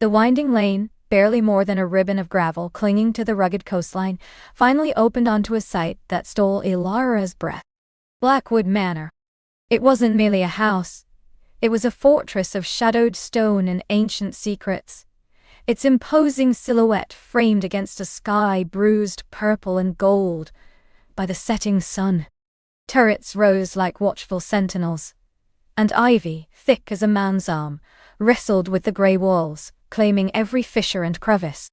The winding lane, barely more than a ribbon of gravel clinging to the rugged coastline, finally opened onto a sight that stole Ilara's breath. Blackwood Manor. It wasn't merely a house. It was a fortress of shadowed stone and ancient secrets. Its imposing silhouette framed against a sky bruised purple and gold by the setting sun. Turrets rose like watchful sentinels, and ivy, thick as a man's arm, wrestled with the grey walls, claiming every fissure and crevice.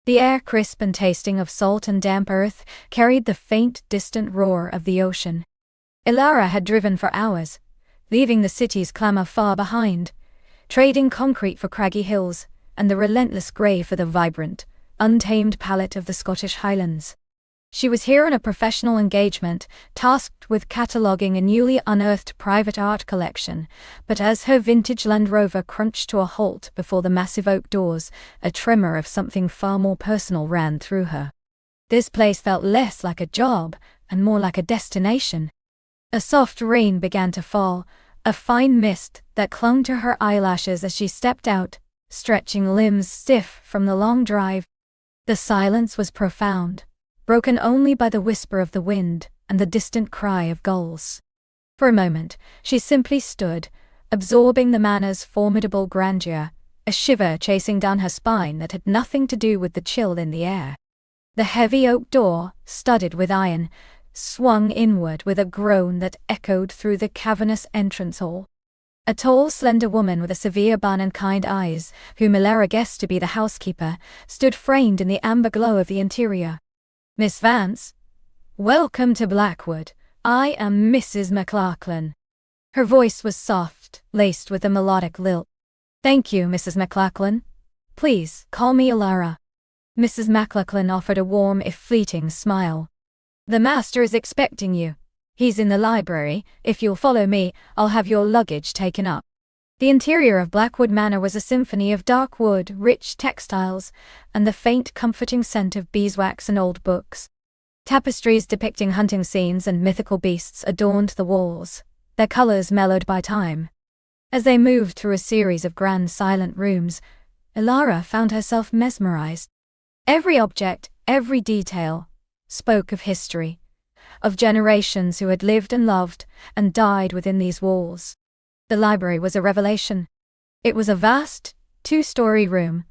The air, crisp and tasting of salt and damp earth, carried the faint, distant roar of the ocean. Ilara had driven for hours, leaving the city's clamour far behind, trading concrete for craggy hills, and the relentless grey for the vibrant, untamed palette of the Scottish Highlands. She was here on a professional engagement, tasked with cataloguing a newly unearthed private art collection, but as her vintage Land Rover crunched to a halt before the massive oak doors, a tremor of something far more personal ran through her. This place felt less like a job, and more like a destination. A soft rain began to fall, a fine mist that clung to her eyelashes as she stepped out, stretching limbs stiff from the long drive. The silence was profound, broken only by the whisper of the wind and the distant cry of gulls. For a moment, she simply stood, absorbing the manor's formidable grandeur, a shiver chasing down her spine that had nothing to do with the chill in the air. The heavy oak door, studded with iron, swung inward with a groan that echoed through the cavernous entrance hall. A tall, slender woman with a severe bun and kind eyes, whom Ilara guessed to be the housekeeper, stood framed in the amber glow of the interior. "Miss Vance? Welcome to Blackwood. I am Mrs. McLachlan." Her voice was soft, laced with a melodic lilt. "Thank you, Mrs. McLachlan. Please, call me Ilara." Mrs. McLachlan offered a warm if fleeting smile. "The master is expecting you. He's in the library. If you'll follow me, I'll have your luggage taken up." The interior of Blackwood Manor was a symphony of dark wood, rich textiles, and the faint, comforting scent of beeswax and old books. Tapestries depicting hunting scenes and mythical beasts adorned the walls, their colors mellowed by time. As they moved through a series of grand, silent rooms, Ilara found herself mesmerized. Every object, every detail, spoke of history, of generations who had lived and loved and died within these walls. The library was a revelation. It was a vast, two-story room,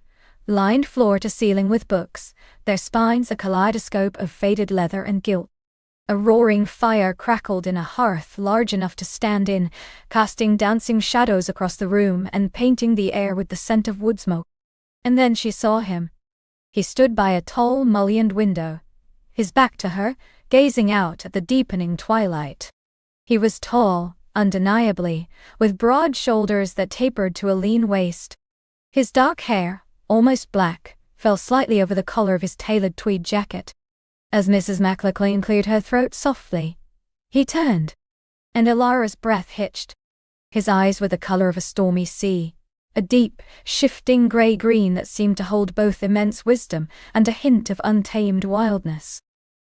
lined floor to ceiling with books, their spines a kaleidoscope of faded leather and gilt. A roaring fire crackled in a hearth large enough to stand in, casting dancing shadows across the room and painting the air with the scent of wood smoke. And then she saw him. He stood by a tall, mullioned window, his back to her, gazing out at the deepening twilight. He was tall, undeniably, with broad shoulders that tapered to a lean waist. His dark hair, almost black, fell slightly over the collar of his tailored tweed jacket. As Mrs. McLachlan cleared her throat softly, he turned, and Ilara's breath hitched. His eyes were the color of a stormy sea, a deep, shifting grey-green that seemed to hold both immense wisdom and a hint of untamed wildness.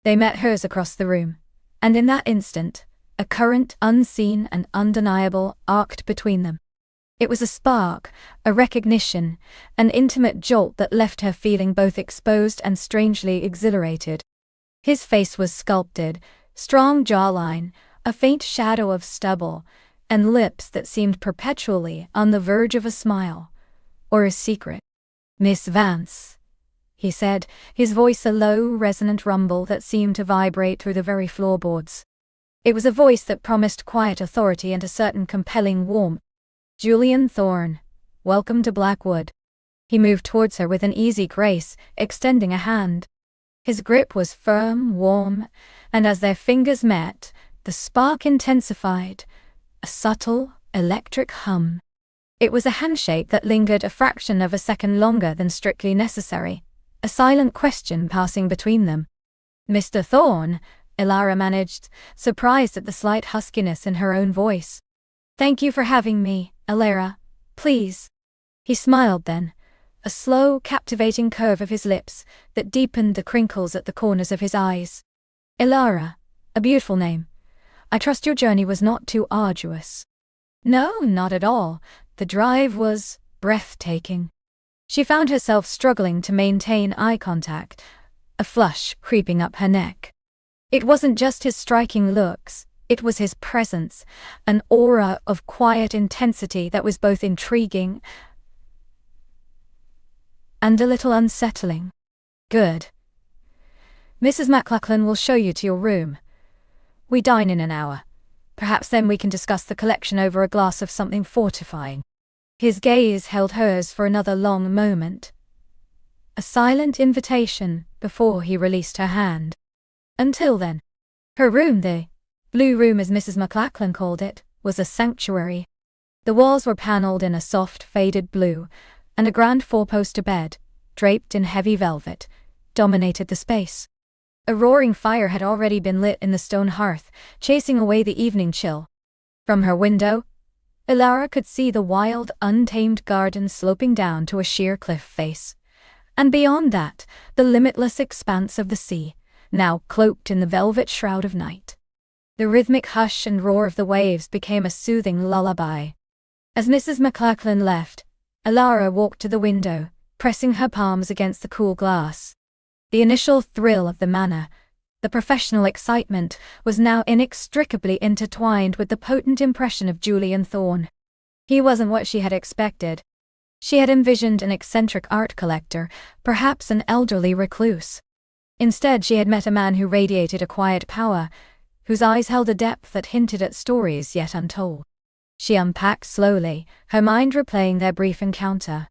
They met hers across the room, and in that instant, a current, unseen and undeniable, arced between them. It was a spark, a recognition, an intimate jolt that left her feeling both exposed and strangely exhilarated. His face was sculpted, strong jawline, a faint shadow of stubble, and lips that seemed perpetually on the verge of a smile, or a secret. "Miss Vance," he said, his voice a low, resonant rumble that seemed to vibrate through the very floorboards. It was a voice that promised quiet authority and a certain compelling warmth. "Julian Thorne, welcome to Blackwood." He moved towards her with an easy grace, extending a hand. His grip was firm, warm, and as their fingers met, the spark intensified, a subtle, electric hum. It was a handshake that lingered a fraction of a second longer than strictly necessary, a silent question passing between them. "Mr. Thorne," Ilara managed, surprised at the slight huskiness in her own voice. "Thank you for having me, Ilara. Please." He smiled then, a slow, captivating curve of his lips that deepened the crinkles at the corners of his eyes. "Ilara, a beautiful name. I trust your journey was not too arduous." "No, not at all. The drive was breathtaking." She found herself struggling to maintain eye contact, a flush creeping up her neck. It wasn't just his striking looks, it was his presence, an aura of quiet intensity that was both intriguing and a little unsettling. Good. Mrs. McLachlan will show you to your room. We dine in an hour. Perhaps then we can discuss the collection over a glass of something fortifying. His gaze held hers for another long moment. A silent invitation before he released her hand. Until then, her room, the blue room as Mrs. McLachlan called it, was a sanctuary. The walls were panelled in a soft faded blue, and a grand four-poster bed, draped in heavy velvet, dominated the space. A roaring fire had already been lit in the stone hearth, chasing away the evening chill. From her window, Ilara could see the wild, untamed garden sloping down to a sheer cliff face. And beyond that, the limitless expanse of the sea, now cloaked in the velvet shroud of night. The rhythmic hush and roar of the waves became a soothing lullaby. As Mrs. McLachlan left, Ilara walked to the window, pressing her palms against the cool glass. The initial thrill of the manor, the professional excitement, was now inextricably intertwined with the potent impression of Julian Thorne. He wasn't what she had expected. She had envisioned an eccentric art collector, perhaps an elderly recluse. Instead, she had met a man who radiated a quiet power, whose eyes held a depth that hinted at stories yet untold. She unpacked slowly, her mind replaying their brief encounter.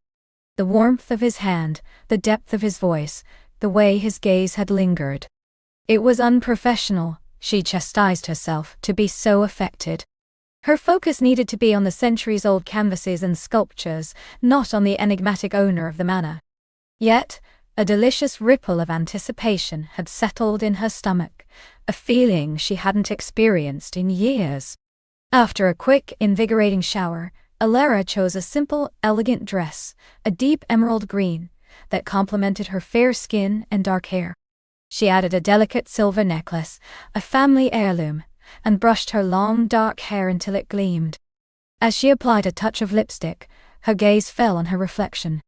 The warmth of his hand, the depth of his voice, the way his gaze had lingered. It was unprofessional, she chastised herself, to be so affected. Her focus needed to be on the centuries-old canvases and sculptures, not on the enigmatic owner of the manor. Yet, a delicious ripple of anticipation had settled in her stomach, a feeling she hadn't experienced in years. After a quick, invigorating shower, Ilara chose a simple, elegant dress, a deep emerald green, that complemented her fair skin and dark hair. She added a delicate silver necklace, a family heirloom, and brushed her long dark hair until it gleamed. As she applied a touch of lipstick, her gaze fell on her reflection.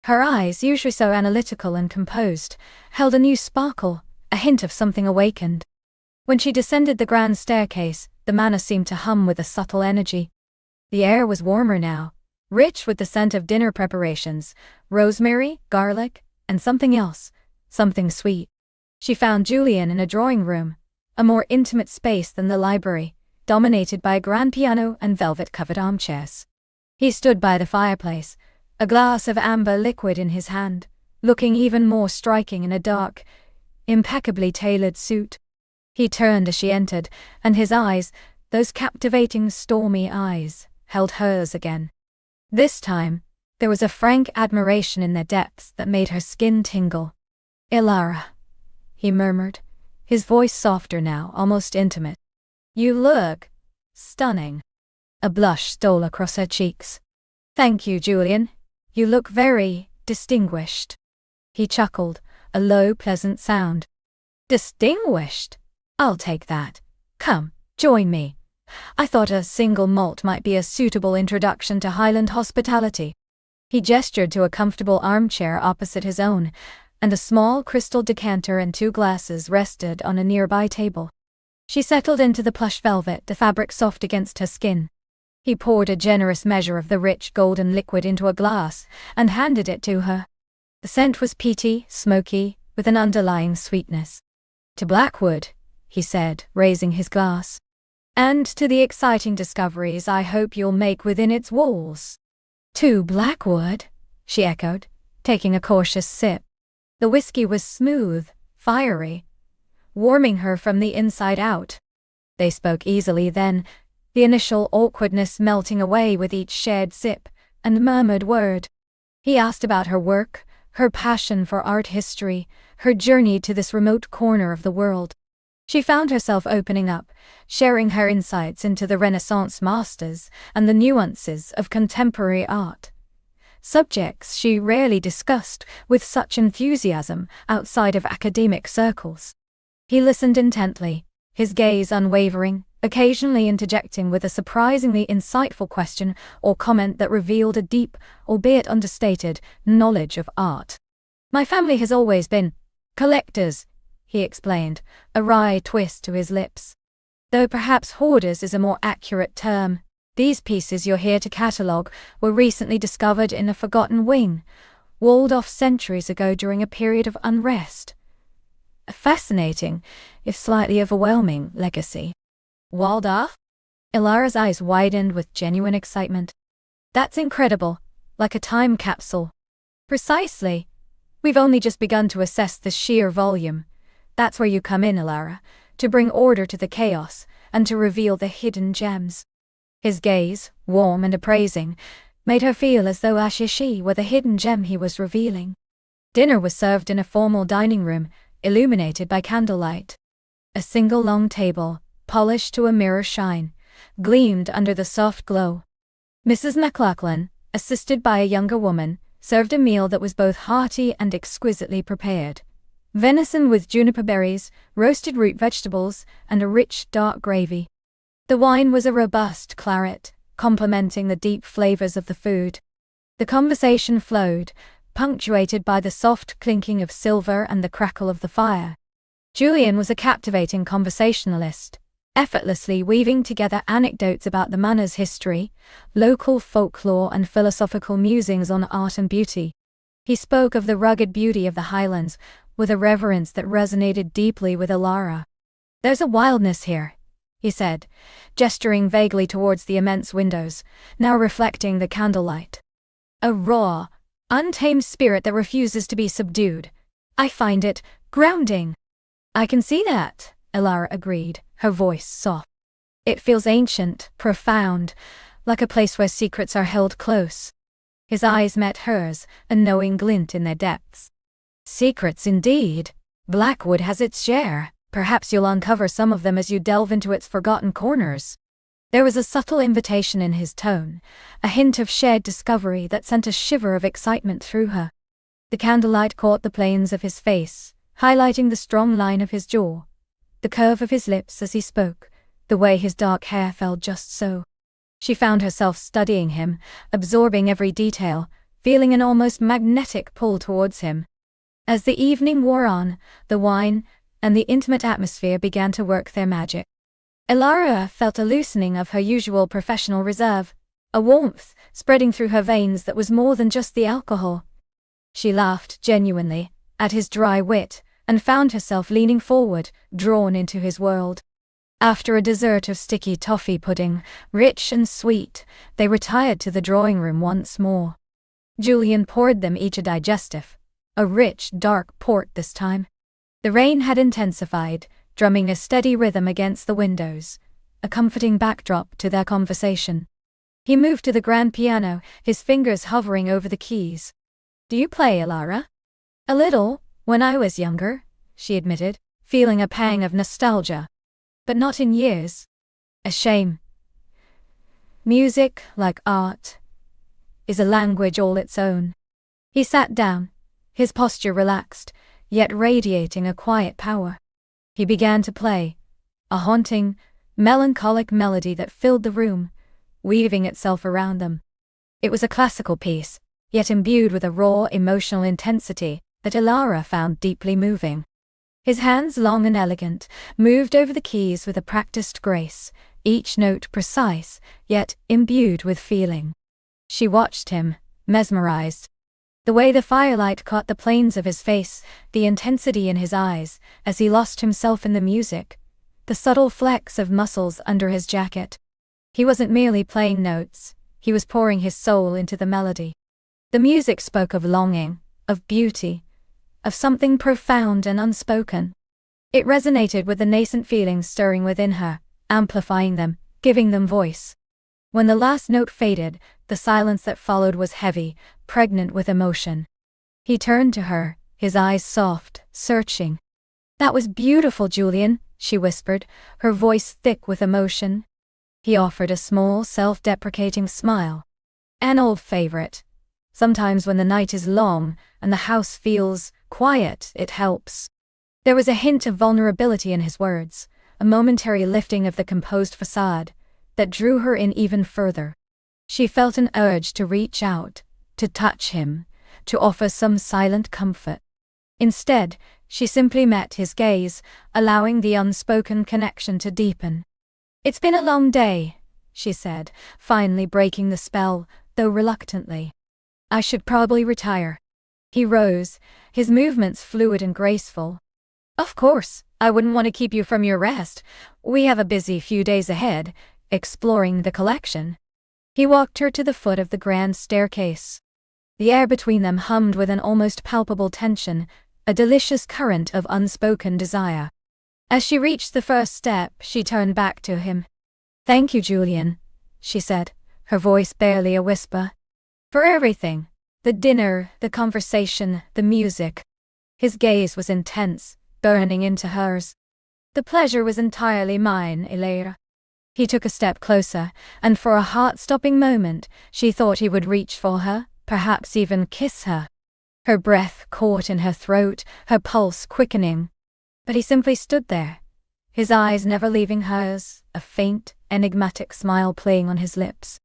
Her eyes, usually so analytical and composed, held a new sparkle, a hint of something awakened. When she descended the grand staircase, the manor seemed to hum with a subtle energy. The air was warmer now, rich with the scent of dinner preparations, rosemary, garlic, and something else, something sweet. She found Julian in a drawing room, a more intimate space than the library, dominated by a grand piano and velvet-covered armchairs. He stood by the fireplace, a glass of amber liquid in his hand, looking even more striking in a dark, impeccably tailored suit. He turned as she entered, and his eyes, those captivating stormy eyes, held hers again. This time, there was a frank admiration in their depths that made her skin tingle. "Ilara," he murmured, his voice softer now, almost intimate. "You look stunning." A blush stole across her cheeks. "Thank you, Julian. You look very distinguished." He chuckled, a low, pleasant sound. "Distinguished? I'll take that. Come, join me. I thought a single malt might be a suitable introduction to Highland hospitality." He gestured to a comfortable armchair opposite his own, and a small crystal decanter and 2 glasses rested on a nearby table. She settled into the plush velvet, the fabric soft against her skin. He poured a generous measure of the rich golden liquid into a glass and handed it to her. The scent was peaty, smoky, with an underlying sweetness. "To Blackwood," he said, raising his glass. "And to the exciting discoveries I hope you'll make within its walls." "To Blackwood?" she echoed, taking a cautious sip. The whiskey was smooth, fiery, warming her from the inside out. They spoke easily then, the initial awkwardness melting away with each shared sip and murmured word. He asked about her work, her passion for art history, her journey to this remote corner of the world. She found herself opening up, sharing her insights into the Renaissance masters and the nuances of contemporary art. Subjects she rarely discussed with such enthusiasm outside of academic circles. He listened intently, his gaze unwavering, occasionally interjecting with a surprisingly insightful question or comment that revealed a deep, albeit understated, knowledge of art. "My family has always been collectors," he explained, a wry twist to his lips. "Though perhaps hoarders is a more accurate term. These pieces you're here to catalogue were recently discovered in a forgotten wing, walled off centuries ago during a period of unrest. A fascinating, if slightly overwhelming, legacy." "Walled off?" Ilara's eyes widened with genuine excitement. "That's incredible, like a time capsule." "Precisely. We've only just begun to assess the sheer volume. That's where you come in, Ilara, to bring order to the chaos and to reveal the hidden gems." His gaze, warm and appraising, made her feel as though Ashishi were the hidden gem he was revealing. Dinner was served in a formal dining room, illuminated by candlelight. A single long table, polished to a mirror shine, gleamed under the soft glow. Mrs. McLachlan, assisted by a younger woman, served a meal that was both hearty and exquisitely prepared. Venison with juniper berries, roasted root vegetables, and a rich, dark gravy. The wine was a robust claret, complementing the deep flavors of the food. The conversation flowed, punctuated by the soft clinking of silver and the crackle of the fire. Julian was a captivating conversationalist, effortlessly weaving together anecdotes about the manor's history, local folklore and philosophical musings on art and beauty. He spoke of the rugged beauty of the Highlands with a reverence that resonated deeply with Ilara. "There's a wildness here," he said, gesturing vaguely towards the immense windows, now reflecting the candlelight. "A raw, untamed spirit that refuses to be subdued. I find it grounding." "I can see that," Ilara agreed, her voice soft. "It feels ancient, profound, like a place where secrets are held close." His eyes met hers, a knowing glint in their depths. "Secrets indeed. Blackwood has its share. Perhaps you'll uncover some of them as you delve into its forgotten corners." There was a subtle invitation in his tone, a hint of shared discovery that sent a shiver of excitement through her. The candlelight caught the planes of his face, highlighting the strong line of his jaw, the curve of his lips as he spoke, the way his dark hair fell just so. She found herself studying him, absorbing every detail, feeling an almost magnetic pull towards him. As the evening wore on, the wine and the intimate atmosphere began to work their magic. Ilara felt a loosening of her usual professional reserve, a warmth spreading through her veins that was more than just the alcohol. She laughed genuinely at his dry wit and found herself leaning forward, drawn into his world. After a dessert of sticky toffee pudding, rich and sweet, they retired to the drawing room once more. Julian poured them each a digestive, a rich, dark port this time. The rain had intensified, drumming a steady rhythm against the windows, a comforting backdrop to their conversation. He moved to the grand piano, his fingers hovering over the keys. "Do you play, Ilara?" "A little, when I was younger," she admitted, feeling a pang of nostalgia. "But not in years. A shame. Music, like art, is a language all its own." He sat down, his posture relaxed, yet radiating a quiet power. He began to play, a haunting, melancholic melody that filled the room, weaving itself around them. It was a classical piece, yet imbued with a raw emotional intensity that Ilara found deeply moving. His hands, long and elegant, moved over the keys with a practiced grace, each note precise, yet imbued with feeling. She watched him, mesmerized. The way the firelight caught the planes of his face, the intensity in his eyes, as he lost himself in the music, the subtle flex of muscles under his jacket. He wasn't merely playing notes, he was pouring his soul into the melody. The music spoke of longing, of beauty, of something profound and unspoken. It resonated with the nascent feelings stirring within her, amplifying them, giving them voice. When the last note faded, the silence that followed was heavy, pregnant with emotion. He turned to her, his eyes soft, searching. "That was beautiful, Julian," she whispered, her voice thick with emotion. He offered a small, self-deprecating smile. "An old favorite. Sometimes when the night is long and the house feels quiet, it helps." There was a hint of vulnerability in his words, a momentary lifting of the composed facade, that drew her in even further. She felt an urge to reach out, to touch him, to offer some silent comfort. Instead, she simply met his gaze, allowing the unspoken connection to deepen. "It's been a long day," she said, finally breaking the spell, though reluctantly. "I should probably retire." He rose, his movements fluid and graceful. "Of course, I wouldn't want to keep you from your rest. We have a busy few days ahead, exploring the collection." He walked her to the foot of the grand staircase. The air between them hummed with an almost palpable tension, a delicious current of unspoken desire. As she reached the first step, she turned back to him. "Thank you, Julian," she said, her voice barely a whisper. "For everything. The dinner, the conversation, the music." His gaze was intense, burning into hers. "The pleasure was entirely mine, Elira." He took a step closer, and for a heart-stopping moment, she thought he would reach for her, perhaps even kiss her. Her breath caught in her throat, her pulse quickening. But he simply stood there, his eyes never leaving hers, a faint, enigmatic smile playing on his lips.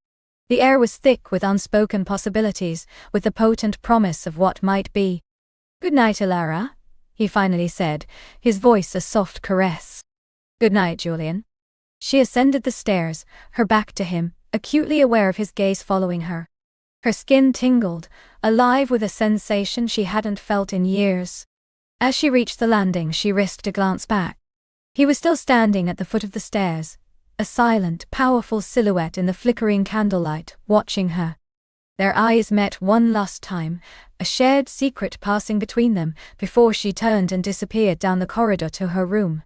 The air was thick with unspoken possibilities, with the potent promise of what might be. "Good night, Elira," he finally said, his voice a soft caress. "Good night, Julian." She ascended the stairs, her back to him, acutely aware of his gaze following her. Her skin tingled, alive with a sensation she hadn't felt in years. As she reached the landing, she risked a glance back. He was still standing at the foot of the stairs, a silent, powerful silhouette in the flickering candlelight, watching her. Their eyes met one last time, a shared secret passing between them, before she turned and disappeared down the corridor to her room.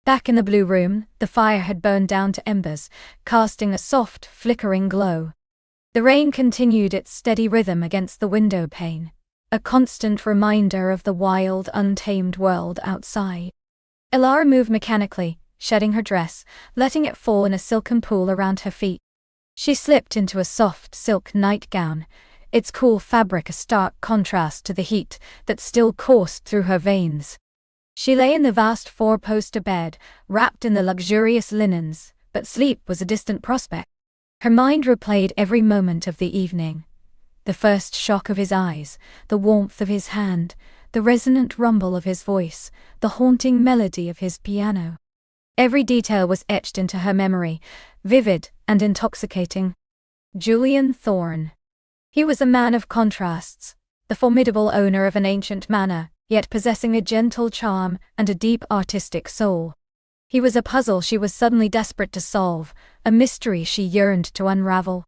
Back in the blue room, the fire had burned down to embers, casting a soft, flickering glow. The rain continued its steady rhythm against the window pane, a constant reminder of the wild, untamed world outside. Elira moved mechanically, shedding her dress, letting it fall in a silken pool around her feet. She slipped into a soft silk nightgown, its cool fabric a stark contrast to the heat that still coursed through her veins. She lay in the vast four-poster bed, wrapped in the luxurious linens, but sleep was a distant prospect. Her mind replayed every moment of the evening. The first shock of his eyes, the warmth of his hand, the resonant rumble of his voice, the haunting melody of his piano. Every detail was etched into her memory, vivid and intoxicating. Julian Thorne. He was a man of contrasts, the formidable owner of an ancient manor, yet possessing a gentle charm and a deep artistic soul. He was a puzzle she was suddenly desperate to solve, a mystery she yearned to unravel.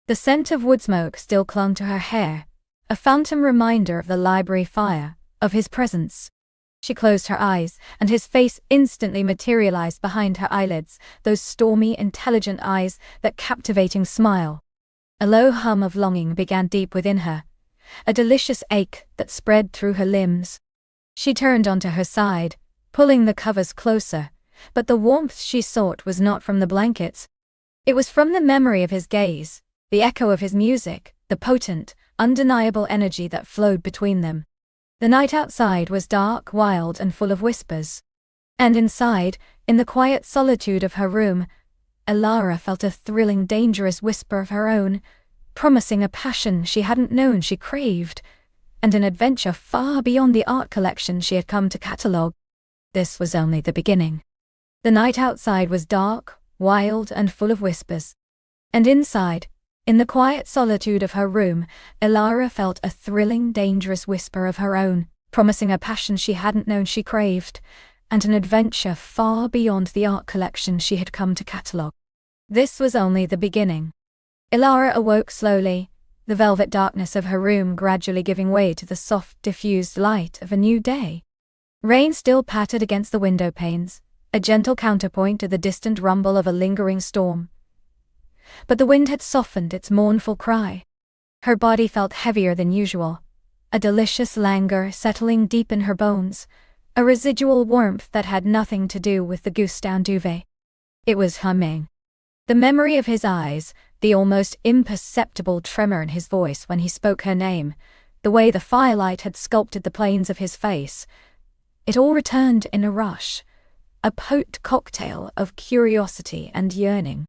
The scent of wood smoke still clung to her hair, a phantom reminder of the library fire, of his presence. She closed her eyes, and his face instantly materialized behind her eyelids, those stormy, intelligent eyes, that captivating smile. A low hum of longing began deep within her, a delicious ache that spread through her limbs. She turned onto her side, pulling the covers closer, but the warmth she sought was not from the blankets. It was from the memory of his gaze, the echo of his music, the potent, undeniable energy that flowed between them. The night outside was dark, wild, and full of whispers. And inside, in the quiet solitude of her room, Elira felt a thrilling, dangerous whisper of her own, promising a passion she hadn't known she craved, and an adventure far beyond the art collection she had come to catalogue. This was only the beginning. The night outside was dark, wild, and full of whispers. And inside, in the quiet solitude of her room, Elira felt a thrilling, dangerous whisper of her own, promising a passion she hadn't known she craved, and an adventure far beyond the art collection she had come to catalogue. This was only the beginning. Elira awoke slowly, the velvet darkness of her room gradually giving way to the soft, diffused light of a new day. Rain still pattered against the window panes, a gentle counterpoint to the distant rumble of a lingering storm. But the wind had softened its mournful cry. Her body felt heavier than usual, a delicious languor settling deep in her bones, a residual warmth that had nothing to do with the goose-down duvet. It was humming. The memory of his eyes, the almost imperceptible tremor in his voice when he spoke her name, the way the firelight had sculpted the planes of his face, it all returned in a rush, a potent cocktail of curiosity and yearning.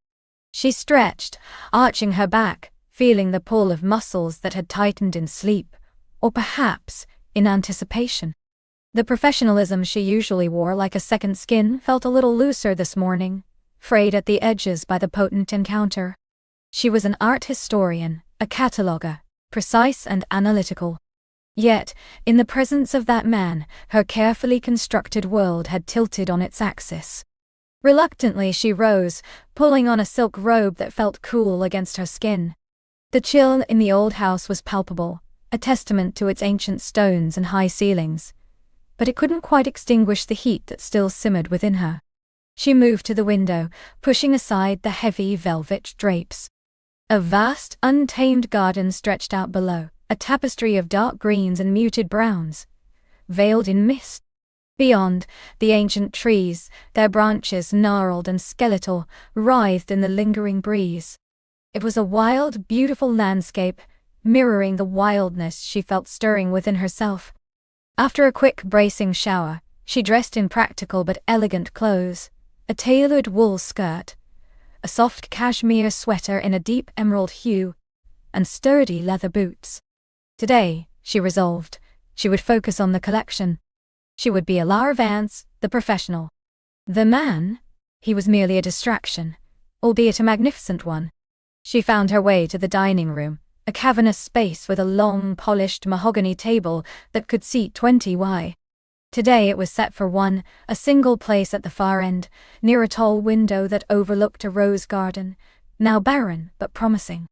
She stretched, arching her back, feeling the pull of muscles that had tightened in sleep, or perhaps in anticipation. The professionalism she usually wore like a second skin felt a little looser this morning, frayed at the edges by the potent encounter. She was an art historian, a cataloguer, precise and analytical. Yet, in the presence of that man, her carefully constructed world had tilted on its axis. Reluctantly she rose, pulling on a silk robe that felt cool against her skin. The chill in the old house was palpable, a testament to its ancient stones and high ceilings. But it couldn't quite extinguish the heat that still simmered within her. She moved to the window, pushing aside the heavy velvet drapes. A vast, untamed garden stretched out below, a tapestry of dark greens and muted browns, veiled in mist. Beyond, the ancient trees, their branches gnarled and skeletal, writhed in the lingering breeze. It was a wild, beautiful landscape, mirroring the wildness she felt stirring within herself. After a quick, bracing shower, she dressed in practical but elegant clothes, a tailored wool skirt, a soft cashmere sweater in a deep emerald hue, and sturdy leather boots. Today, she resolved, she would focus on the collection. She would be Alara Vance, the professional. The man, he was merely a distraction, albeit a magnificent one. She found her way to the dining room, a cavernous space with a long, polished mahogany table that could seat 20. Today it was set for one, a single place at the far end, near a tall window that overlooked a rose garden, now barren but promising.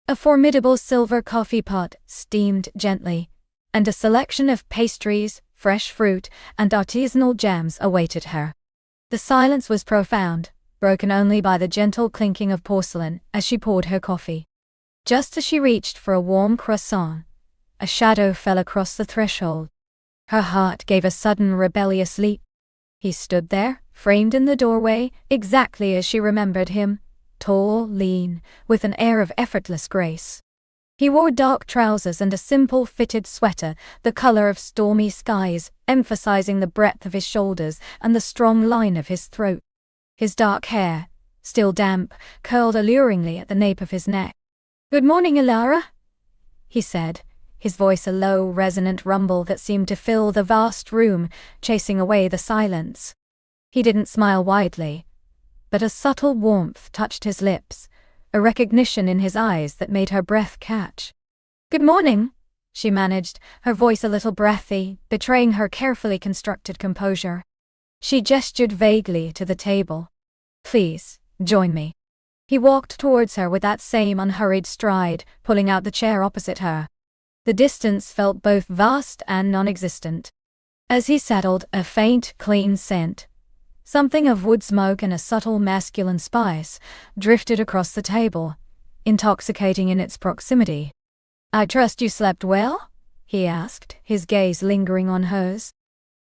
A formidable silver coffee pot steamed gently, and a selection of pastries, fresh fruit, and artisanal jams awaited her. The silence was profound, broken only by the gentle clinking of porcelain as she poured her coffee. Just as she reached for a warm croissant, a shadow fell across the threshold. Her heart gave a sudden rebellious leap. He stood there, framed in the doorway, exactly as she remembered him, tall, lean, with an air of effortless grace. He wore dark trousers and a simple fitted sweater, the color of stormy skies, emphasizing the breadth of his shoulders and the strong line of his throat. His dark hair, still damp, curled alluringly at the nape of his neck. "Good morning, Alara," he said, his voice a low, resonant rumble that seemed to fill the vast room, chasing away the silence. He didn't smile widely, but a subtle warmth touched his lips, a recognition in his eyes that made her breath catch. "Good morning," she managed, her voice a little breathy, betraying her carefully constructed composure. She gestured vaguely to the table. "Please, join me." He walked towards her with that same unhurried stride, pulling out the chair opposite her. The distance felt both vast and non-existent. As he settled, a faint, clean scent, something of wood smoke and a subtle masculine spice, drifted across the table, intoxicating in its proximity. "I trust you slept well?" he asked, his gaze lingering on hers.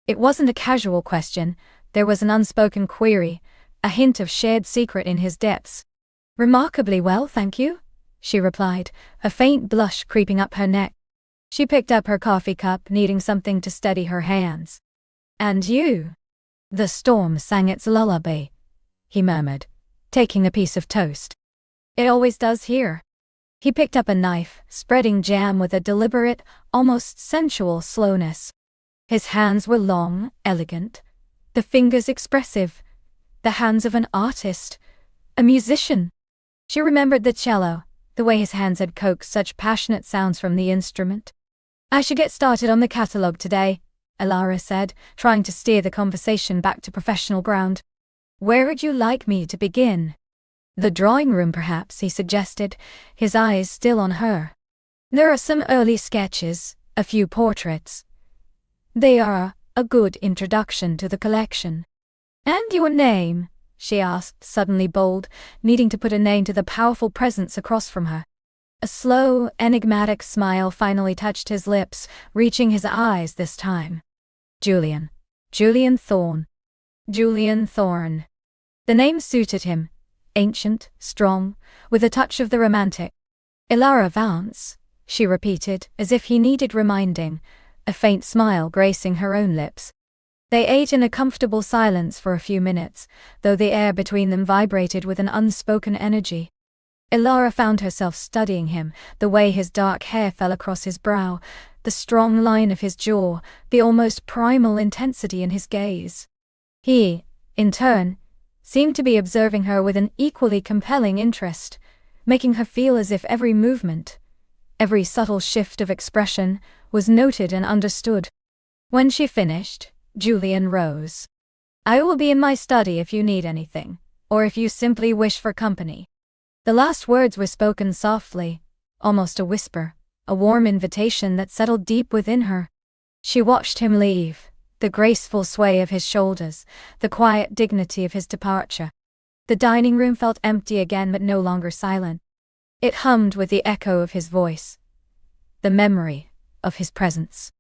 It wasn't a casual question, there was an unspoken query, a hint of shared secret in his depths. "Remarkably well, thank you," she replied, a faint blush creeping up her neck. She picked up her coffee cup, needing something to steady her hands. "And you?" "The storm sang its lullaby," he murmured, taking a piece of toast. "It always does here." He picked up a knife, spreading jam with a deliberate, almost sensual slowness. His hands were long, elegant, the fingers expressive, the hands of an artist, a musician. She remembered the cello, the way his hands had coaxed such passionate sounds from the instrument. "I should get started on the catalogue today," Alara said, trying to steer the conversation back to professional ground. "Where would you like me to begin?" "The drawing room, perhaps," he suggested, his eyes still on her. "There are some early sketches, a few portraits. They are a good introduction to the collection." "And your name?" she asked, suddenly bold, needing to put a name to the powerful presence across from her. A slow, enigmatic smile finally touched his lips, reaching his eyes this time. "Julian. Julian Thorne." Julian Thorne. The name suited him, ancient, strong, with a touch of the romantic. "Alara Vance," she repeated, as if he needed reminding, a faint smile gracing her own lips. They ate in a comfortable silence for a few minutes, though the air between them vibrated with an unspoken energy. Ilara found herself studying him, the way his dark hair fell across his brow, the strong line of his jaw, the almost primal intensity in his gaze. He, in turn, seemed to be observing her with an equally compelling interest, making her feel as if every movement, every subtle shift of expression, was noted and understood. When she finished, Julian rose. "I will be in my study if you need anything, or if you simply wish for company." The last words were spoken softly, almost a whisper, a warm invitation that settled deep within her. She watched him leave, the graceful sway of his shoulders, the quiet dignity of his departure. The dining room felt empty again, but no longer silent. It hummed with the echo of his voice, the memory of his presence.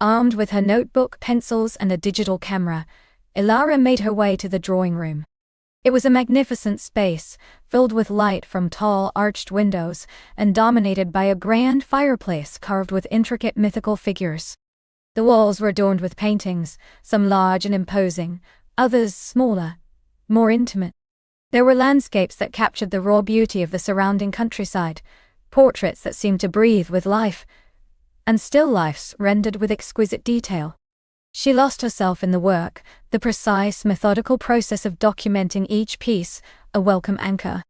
Armed with her notebook, pencils, and a digital camera, Ilara made her way to the drawing room. It was a magnificent space, filled with light from tall, arched windows, and dominated by a grand fireplace carved with intricate mythical figures. The walls were adorned with paintings, some large and imposing, others smaller, more intimate. There were landscapes that captured the raw beauty of the surrounding countryside, portraits that seemed to breathe with life, and still lifes rendered with exquisite detail. She lost herself in the work, the precise, methodical process of documenting each piece, a welcome anchor.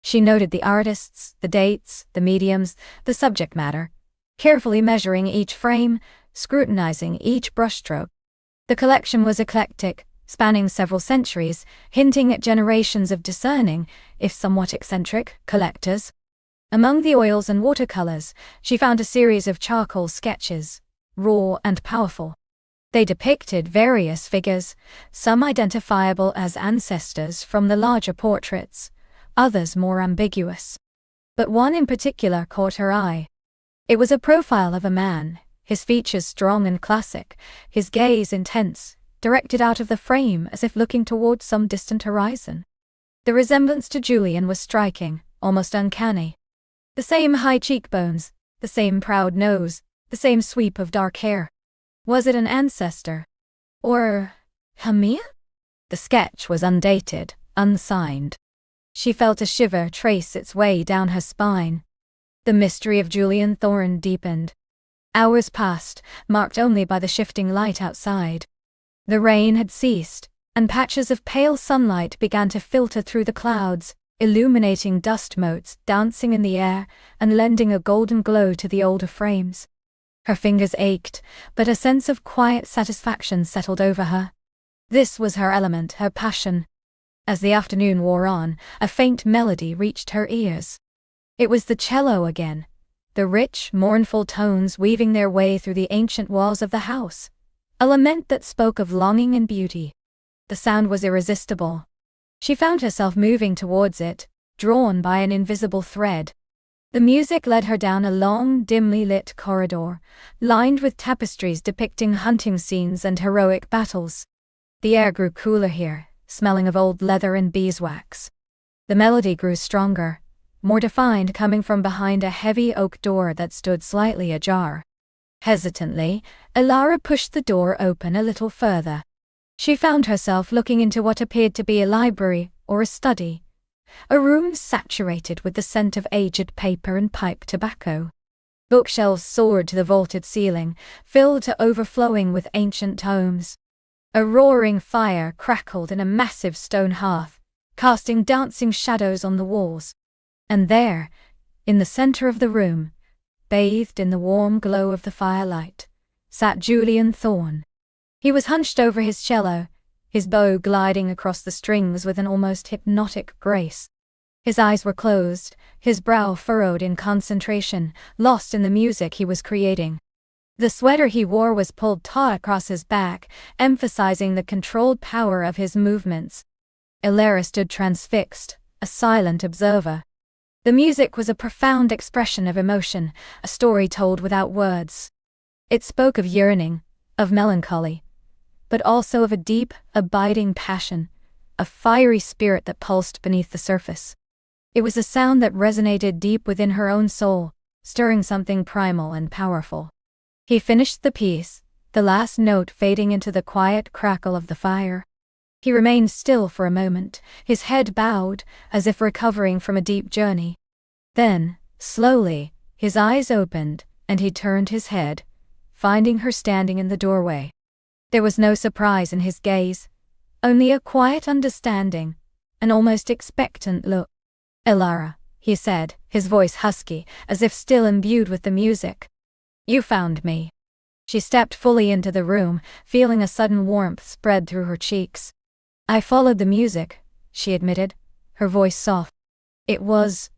She noted the artists, the dates, the mediums, the subject matter, carefully measuring each frame, scrutinizing each brushstroke. The collection was eclectic, spanning several centuries, hinting at generations of discerning, if somewhat eccentric, collectors. Among the oils and watercolors, she found a series of charcoal sketches, raw and powerful. They depicted various figures, some identifiable as ancestors from the larger portraits, others more ambiguous. But one in particular caught her eye. It was a profile of a man, his features strong and classic, his gaze intense, directed out of the frame as if looking towards some distant horizon. The resemblance to Julian was striking, almost uncanny. The same high cheekbones, the same proud nose, the same sweep of dark hair. Was it an ancestor? Or Hamia? The sketch was undated, unsigned. She felt a shiver trace its way down her spine. The mystery of Julian Thorne deepened. Hours passed, marked only by the shifting light outside. The rain had ceased, and patches of pale sunlight began to filter through the clouds, illuminating dust motes dancing in the air and lending a golden glow to the older frames. Her fingers ached, but a sense of quiet satisfaction settled over her. This was her element, her passion. As the afternoon wore on, a faint melody reached her ears. It was the cello again, the rich, mournful tones weaving their way through the ancient walls of the house, a lament that spoke of longing and beauty. The sound was irresistible. She found herself moving towards it, drawn by an invisible thread. The music led her down a long, dimly lit corridor, lined with tapestries depicting hunting scenes and heroic battles. The air grew cooler here, smelling of old leather and beeswax. The melody grew stronger, more defined, coming from behind a heavy oak door that stood slightly ajar. Hesitantly, Ilara pushed the door open a little further. She found herself looking into what appeared to be a library or a study. A room saturated with the scent of aged paper and pipe tobacco. Bookshelves soared to the vaulted ceiling, filled to overflowing with ancient tomes. A roaring fire crackled in a massive stone hearth, casting dancing shadows on the walls. And there, in the center of the room, bathed in the warm glow of the firelight, sat Julian Thorne. He was hunched over his cello, his bow gliding across the strings with an almost hypnotic grace. His eyes were closed, his brow furrowed in concentration, lost in the music he was creating. The sweater he wore was pulled taut across his back, emphasizing the controlled power of his movements. Ilara stood transfixed, a silent observer. The music was a profound expression of emotion, a story told without words. It spoke of yearning, of melancholy, but also of a deep, abiding passion, a fiery spirit that pulsed beneath the surface. It was a sound that resonated deep within her own soul, stirring something primal and powerful. He finished the piece, the last note fading into the quiet crackle of the fire. He remained still for a moment, his head bowed, as if recovering from a deep journey. Then, slowly, his eyes opened, and he turned his head, finding her standing in the doorway. There was no surprise in his gaze, only a quiet understanding, an almost expectant look. "Elara," he said, his voice husky, as if still imbued with the music. "You found me." She stepped fully into the room, feeling a sudden warmth spread through her cheeks. "I followed the music," she admitted, her voice soft. "It was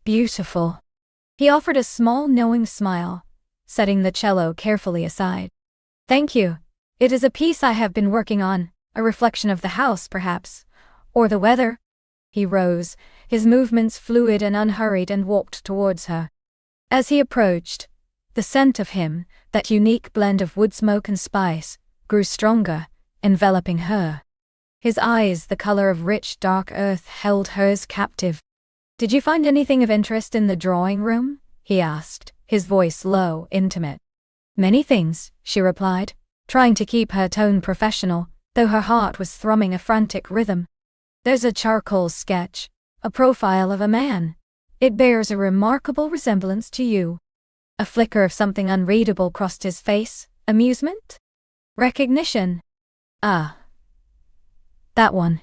beautiful." He offered a small knowing smile, setting the cello carefully aside. "Thank you. It is a piece I have been working on, a reflection of the house, perhaps, or the weather." He rose, his movements fluid and unhurried, and walked towards her. As he approached, the scent of him, that unique blend of wood smoke and spice, grew stronger, enveloping her. His eyes, the color of rich, dark earth, held hers captive. "Did you find anything of interest in the drawing room?" he asked, his voice low, intimate. "Many things," she replied, trying to keep her tone professional, though her heart was thrumming a frantic rhythm. "There's a charcoal sketch, a profile of a man. It bears a remarkable resemblance to you." A flicker of something unreadable crossed his face. Amusement? Recognition? "Ah. That one,"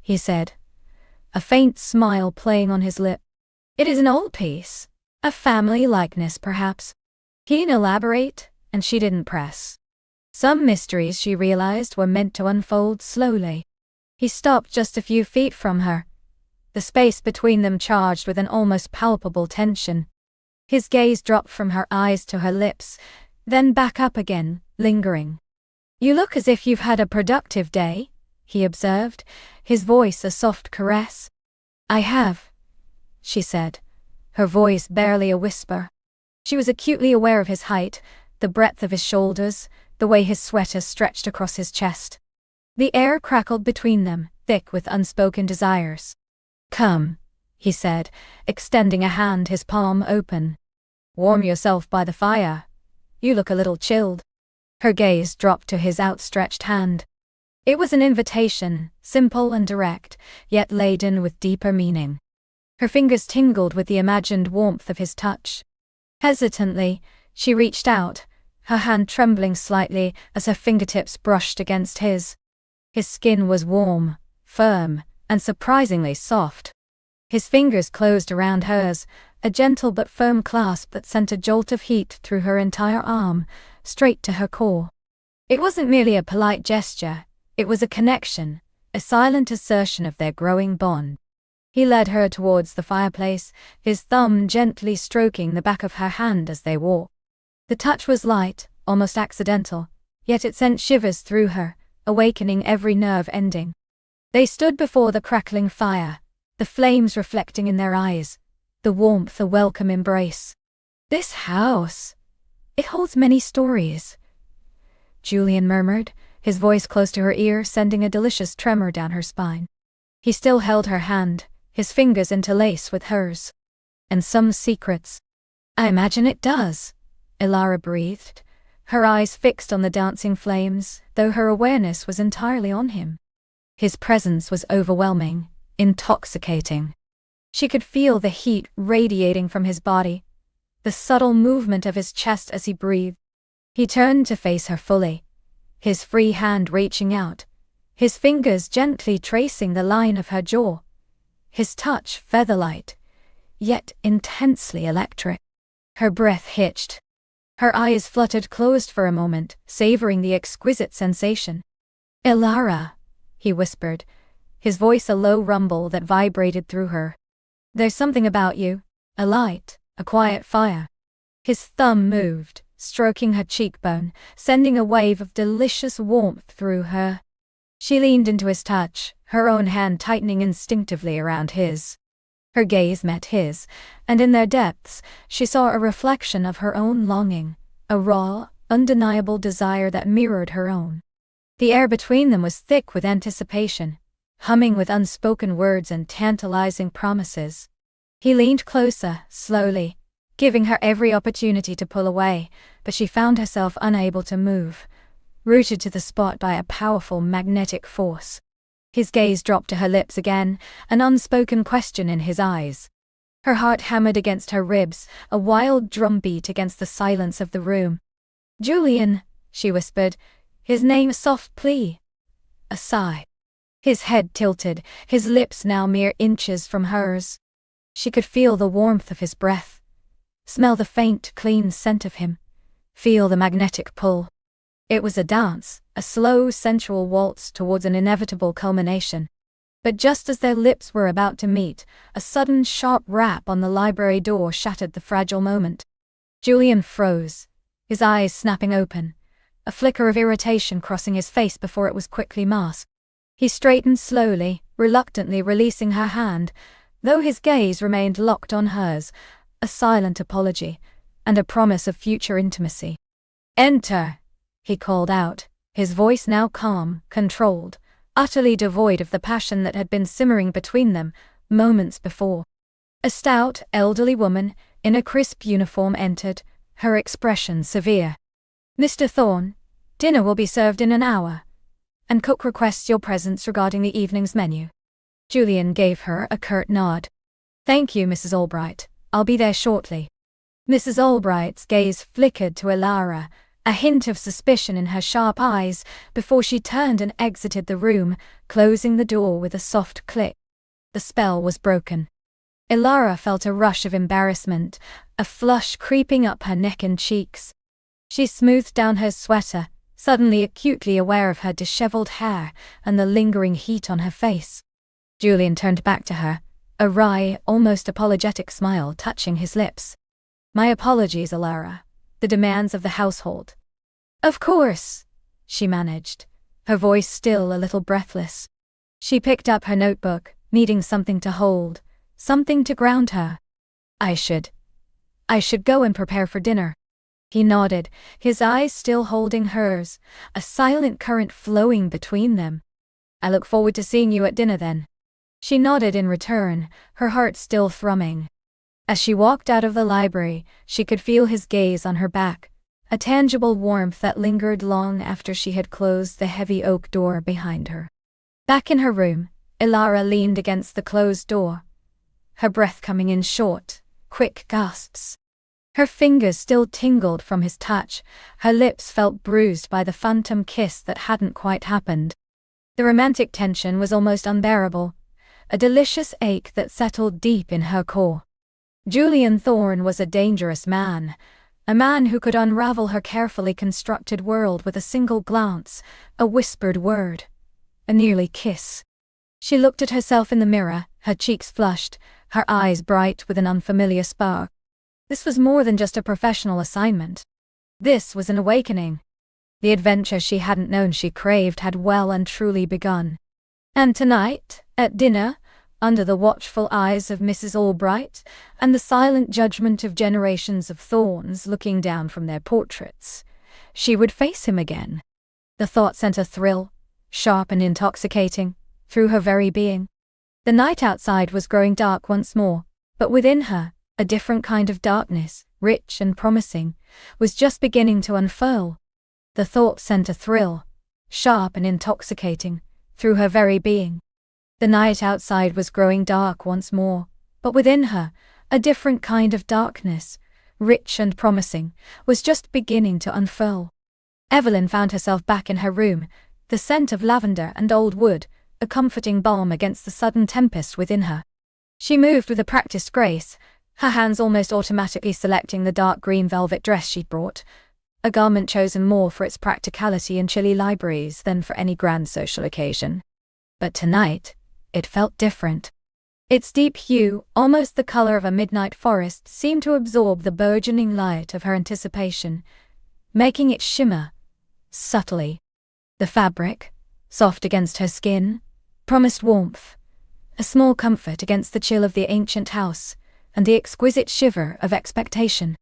he said, a faint smile playing on his lip. "It is an old piece. A family likeness, perhaps." He didn't elaborate, and she didn't press. Some mysteries, she realized, were meant to unfold slowly. He stopped just a few feet from her, the space between them charged with an almost palpable tension. His gaze dropped from her eyes to her lips, then back up again, lingering. "You look as if you've had a productive day," he observed, his voice a soft caress. "I have," she said, her voice barely a whisper. She was acutely aware of his height, the breadth of his shoulders, the way his sweater stretched across his chest. The air crackled between them, thick with unspoken desires. "Come," he said, extending a hand, his palm open. "Warm yourself by the fire. You look a little chilled." Her gaze dropped to his outstretched hand. It was an invitation, simple and direct, yet laden with deeper meaning. Her fingers tingled with the imagined warmth of his touch. Hesitantly, she reached out, her hand trembling slightly as her fingertips brushed against his. His skin was warm, firm, and surprisingly soft. His fingers closed around hers, a gentle but firm clasp that sent a jolt of heat through her entire arm, straight to her core. It wasn't merely a polite gesture, it was a connection, a silent assertion of their growing bond. He led her towards the fireplace, his thumb gently stroking the back of her hand as they walked. The touch was light, almost accidental, yet it sent shivers through her, awakening every nerve ending. They stood before the crackling fire, the flames reflecting in their eyes, the warmth a welcome embrace. "This house, it holds many stories," Julian murmured, his voice close to her ear, sending a delicious tremor down her spine. He still held her hand, his fingers interlaced with hers. "And some secrets." "I imagine it does," Elara breathed, her eyes fixed on the dancing flames, though her awareness was entirely on him. His presence was overwhelming, intoxicating. She could feel the heat radiating from his body, the subtle movement of his chest as he breathed. He turned to face her fully, his free hand reaching out, his fingers gently tracing the line of her jaw, his touch feather-light, yet intensely electric. Her breath hitched. Her eyes fluttered closed for a moment, savoring the exquisite sensation. "Elara," he whispered, his voice a low rumble that vibrated through her. "There's something about you, a light, a quiet fire." His thumb moved, stroking her cheekbone, sending a wave of delicious warmth through her. She leaned into his touch, her own hand tightening instinctively around his. Her gaze met his, and in their depths, she saw a reflection of her own longing, a raw, undeniable desire that mirrored her own. The air between them was thick with anticipation, humming with unspoken words and tantalizing promises. He leaned closer, slowly, giving her every opportunity to pull away, but she found herself unable to move, rooted to the spot by a powerful magnetic force. His gaze dropped to her lips again, an unspoken question in his eyes. Her heart hammered against her ribs, a wild drumbeat against the silence of the room. "Julian," she whispered, his name a soft plea. A sigh. His head tilted, his lips now mere inches from hers. She could feel the warmth of his breath, smell the faint, clean scent of him, feel the magnetic pull. It was a dance, a slow, sensual waltz towards an inevitable culmination. But just as their lips were about to meet, a sudden sharp rap on the library door shattered the fragile moment. Julian froze, his eyes snapping open, a flicker of irritation crossing his face before it was quickly masked. He straightened slowly, reluctantly releasing her hand, though his gaze remained locked on hers, a silent apology, and a promise of future intimacy. "Enter," he called out, his voice now calm, controlled, utterly devoid of the passion that had been simmering between them moments before. A stout, elderly woman, in a crisp uniform entered, her expression severe. "Mr. Thorne, dinner will be served in an hour, and cook requests your presence regarding the evening's menu." Julian gave her a curt nod. "Thank you, Mrs. Albright. I'll be there shortly." Mrs. Albright's gaze flickered to Ilara, a hint of suspicion in her sharp eyes, before she turned and exited the room, closing the door with a soft click. The spell was broken. Ilara felt a rush of embarrassment, a flush creeping up her neck and cheeks. She smoothed down her sweater, suddenly acutely aware of her disheveled hair and the lingering heat on her face. Julian turned back to her, a wry, almost apologetic smile touching his lips. "My apologies, Ilara. The demands of the household." "Of course," she managed, her voice still a little breathless. She picked up her notebook, needing something to hold, something to ground her. I should go and prepare for dinner." He nodded, his eyes still holding hers, a silent current flowing between them. "I look forward to seeing you at dinner then." She nodded in return, her heart still thrumming. As she walked out of the library, she could feel his gaze on her back, a tangible warmth that lingered long after she had closed the heavy oak door behind her. Back in her room, Ilara leaned against the closed door, her breath coming in short, quick gasps. Her fingers still tingled from his touch, her lips felt bruised by the phantom kiss that hadn't quite happened. The romantic tension was almost unbearable, a delicious ache that settled deep in her core. Julian Thorne was a dangerous man, a man who could unravel her carefully constructed world with a single glance, a whispered word, a nearly kiss. She looked at herself in the mirror, her cheeks flushed, her eyes bright with an unfamiliar spark. This was more than just a professional assignment. This was an awakening. The adventure she hadn't known she craved had well and truly begun. And tonight, at dinner, under the watchful eyes of Mrs. Albright, and the silent judgment of generations of Thornes looking down from their portraits, she would face him again. The thought sent a thrill, sharp and intoxicating, through her very being. The night outside was growing dark once more, but within her, a different kind of darkness, rich and promising, was just beginning to unfurl. The thought sent a thrill, sharp and intoxicating, through her very being. The night outside was growing dark once more, but within her, a different kind of darkness, rich and promising, was just beginning to unfurl. Evelyn found herself back in her room, the scent of lavender and old wood, a comforting balm against the sudden tempest within her. She moved with a practiced grace, her hands almost automatically selecting the dark green velvet dress she'd brought, a garment chosen more for its practicality in chilly libraries than for any grand social occasion. But tonight, it felt different. Its deep hue, almost the color of a midnight forest, seemed to absorb the burgeoning light of her anticipation, making it shimmer, subtly. The fabric, soft against her skin, promised warmth, a small comfort against the chill of the ancient house, and the exquisite shiver of expectation.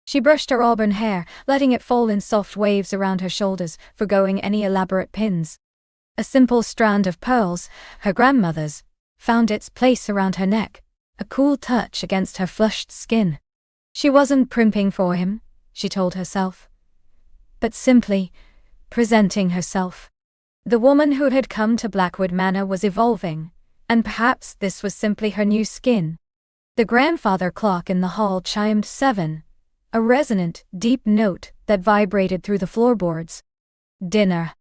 She brushed her auburn hair, letting it fall in soft waves around her shoulders, forgoing any elaborate pins. A simple strand of pearls, her grandmother's, found its place around her neck, a cool touch against her flushed skin. She wasn't primping for him, she told herself, but simply presenting herself. The woman who had come to Blackwood Manor was evolving, and perhaps this was simply her new skin. The grandfather clock in the hall chimed 7, a resonant, deep note that vibrated through the floorboards. Dinner.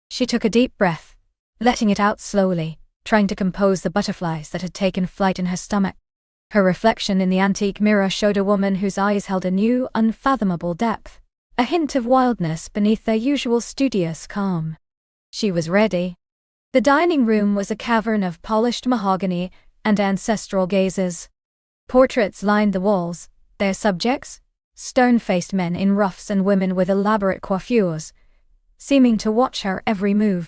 She took a deep breath, letting it out slowly, trying to compose the butterflies that had taken flight in her stomach. Her reflection in the antique mirror showed a woman whose eyes held a new, unfathomable depth, a hint of wildness beneath their usual studious calm. She was ready. The dining room was a cavern of polished mahogany and ancestral gazes. Portraits lined the walls, their subjects, stern-faced men in ruffs and women with elaborate coiffures, seeming to watch her every move.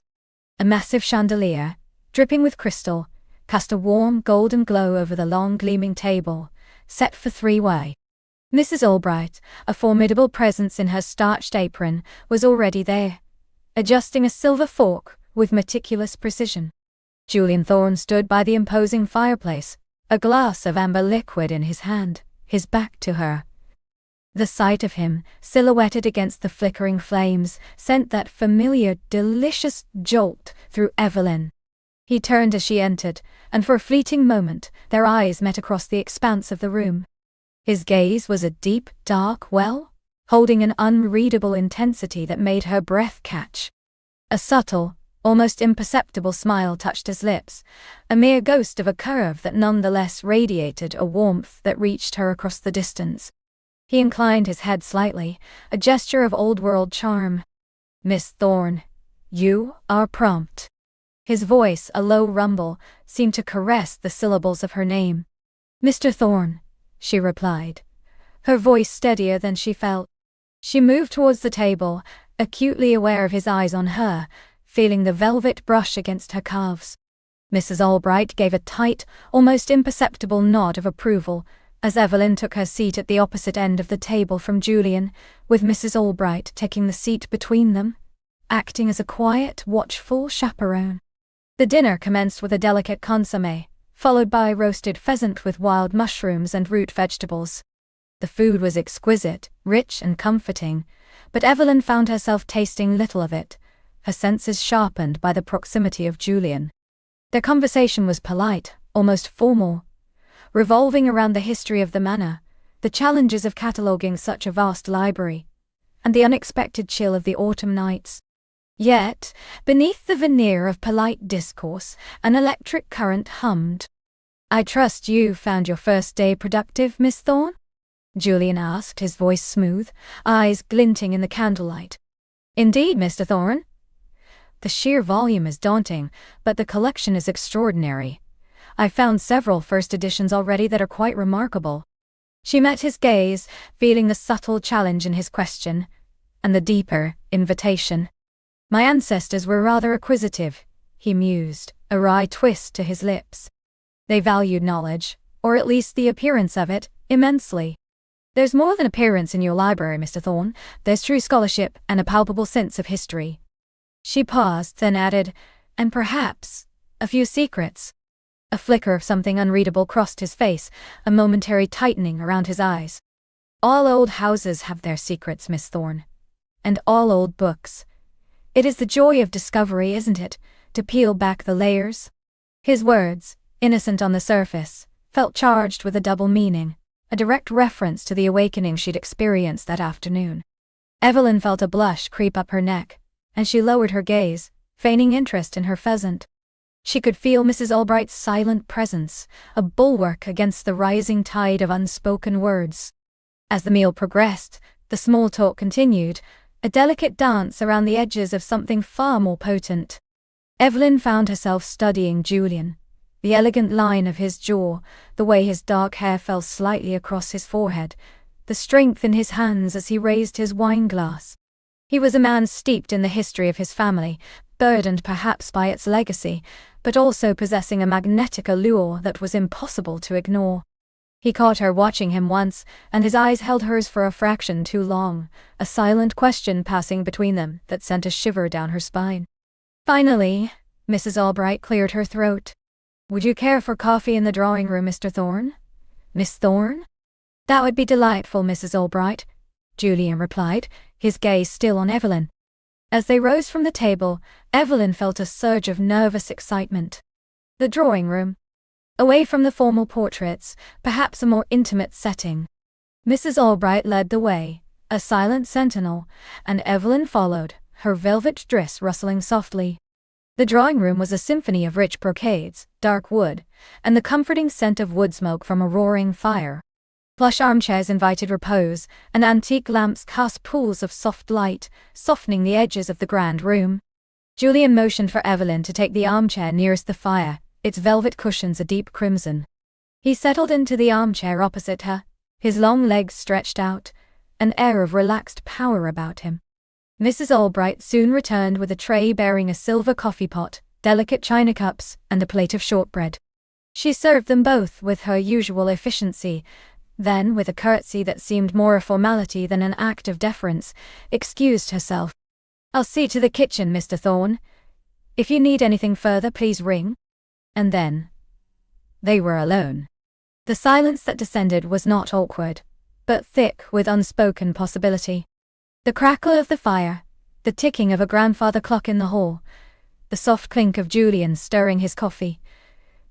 A massive chandelier, dripping with crystal, cast a warm golden glow over the long gleaming table, set for three-way. Mrs. Albright, a formidable presence in her starched apron, was already there, adjusting a silver fork with meticulous precision. Julian Thorne stood by the imposing fireplace, a glass of amber liquid in his hand, his back to her. The sight of him, silhouetted against the flickering flames, sent that familiar, delicious jolt through Evelyn. He turned as she entered, and for a fleeting moment, their eyes met across the expanse of the room. His gaze was a deep, dark well, holding an unreadable intensity that made her breath catch. A subtle, almost imperceptible smile touched his lips, a mere ghost of a curve that nonetheless radiated a warmth that reached her across the distance. He inclined his head slightly, a gesture of old-world charm. "Miss Thorne, you are prompt." His voice, a low rumble, seemed to caress the syllables of her name. "Mr. Thorne," she replied, her voice steadier than she felt. She moved towards the table, acutely aware of his eyes on her, feeling the velvet brush against her calves. Mrs. Albright gave a tight, almost imperceptible nod of approval, as Evelyn took her seat at the opposite end of the table from Julian, with Mrs. Albright taking the seat between them, acting as a quiet, watchful chaperone. The dinner commenced with a delicate consommé, followed by roasted pheasant with wild mushrooms and root vegetables. The food was exquisite, rich and comforting, but Evelyn found herself tasting little of it, her senses sharpened by the proximity of Julian. Their conversation was polite, almost formal, revolving around the history of the manor, the challenges of cataloguing such a vast library, and the unexpected chill of the autumn nights. Yet, beneath the veneer of polite discourse, an electric current hummed. "I trust you found your first day productive, Miss Thorne?" Julian asked, his voice smooth, eyes glinting in the candlelight. "Indeed, Mr. Thorne. The sheer volume is daunting, but the collection is extraordinary. I've found several first editions already that are quite remarkable." She met his gaze, feeling the subtle challenge in his question, and the deeper invitation. "My ancestors were rather acquisitive," he mused, a wry twist to his lips. "They valued knowledge, or at least the appearance of it, immensely. There's more than appearance in your library, Mr. Thorne. There's true scholarship and a palpable sense of history." She paused, then added, "And perhaps a few secrets." A flicker of something unreadable crossed his face, a momentary tightening around his eyes. "All old houses have their secrets, Miss Thorne. And all old books. It is the joy of discovery, isn't it, to peel back the layers?" His words, innocent on the surface, felt charged with a double meaning, a direct reference to the awakening she'd experienced that afternoon. Evelyn felt a blush creep up her neck, and she lowered her gaze, feigning interest in her pheasant. She could feel Mrs. Albright's silent presence, a bulwark against the rising tide of unspoken words. As the meal progressed, the small talk continued, a delicate dance around the edges of something far more potent. Evelyn found herself studying Julian, the elegant line of his jaw, the way his dark hair fell slightly across his forehead, the strength in his hands as he raised his wine glass. He was a man steeped in the history of his family, burdened perhaps by its legacy, but also possessing a magnetic allure that was impossible to ignore. He caught her watching him once, and his eyes held hers for a fraction too long, a silent question passing between them that sent a shiver down her spine. Finally, Mrs. Albright cleared her throat. "Would you care for coffee in the drawing room, Mr. Thorne?" "Miss Thorne?" "That would be delightful, Mrs. Albright," Julian replied, his gaze still on Evelyn. As they rose from the table, Evelyn felt a surge of nervous excitement. The drawing room. Away from the formal portraits, perhaps a more intimate setting. Mrs. Albright led the way, a silent sentinel, and Evelyn followed, her velvet dress rustling softly. The drawing room was a symphony of rich brocades, dark wood, and the comforting scent of wood smoke from a roaring fire. Plush armchairs invited repose, and antique lamps cast pools of soft light, softening the edges of the grand room. Julian motioned for Evelyn to take the armchair nearest the fire, its velvet cushions a deep crimson. He settled into the armchair opposite her, his long legs stretched out, an air of relaxed power about him. Mrs. Albright soon returned with a tray bearing a silver coffee pot, delicate china cups, and a plate of shortbread. She served them both with her usual efficiency, then, with a curtsy that seemed more a formality than an act of deference, excused herself. "I'll see to the kitchen, Mr. Thorne. If you need anything further, please ring." And then they were alone. The silence that descended was not awkward, but thick with unspoken possibility. The crackle of the fire, the ticking of a grandfather clock in the hall, the soft clink of Julian stirring his coffee.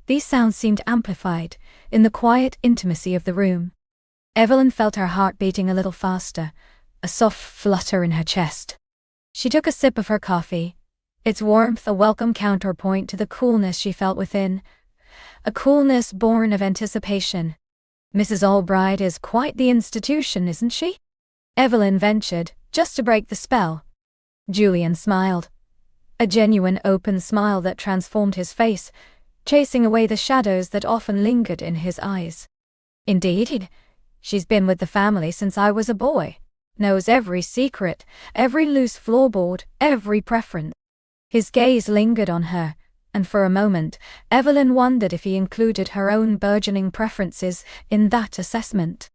These sounds seemed amplified in the quiet intimacy of the room. Evelyn felt her heart beating a little faster, a soft flutter in her chest. She took a sip of her coffee, its warmth a welcome counterpoint to the coolness she felt within, a coolness born of anticipation. "Mrs. Albright is quite the institution, isn't she?" Evelyn ventured, just to break the spell. Julian smiled. A genuine open smile that transformed his face, chasing away the shadows that often lingered in his eyes. "Indeed, she's been with the family since I was a boy, knows every secret, every loose floorboard, every preference." His gaze lingered on her, and for a moment, Evelyn wondered if he included her own burgeoning preferences in that assessment.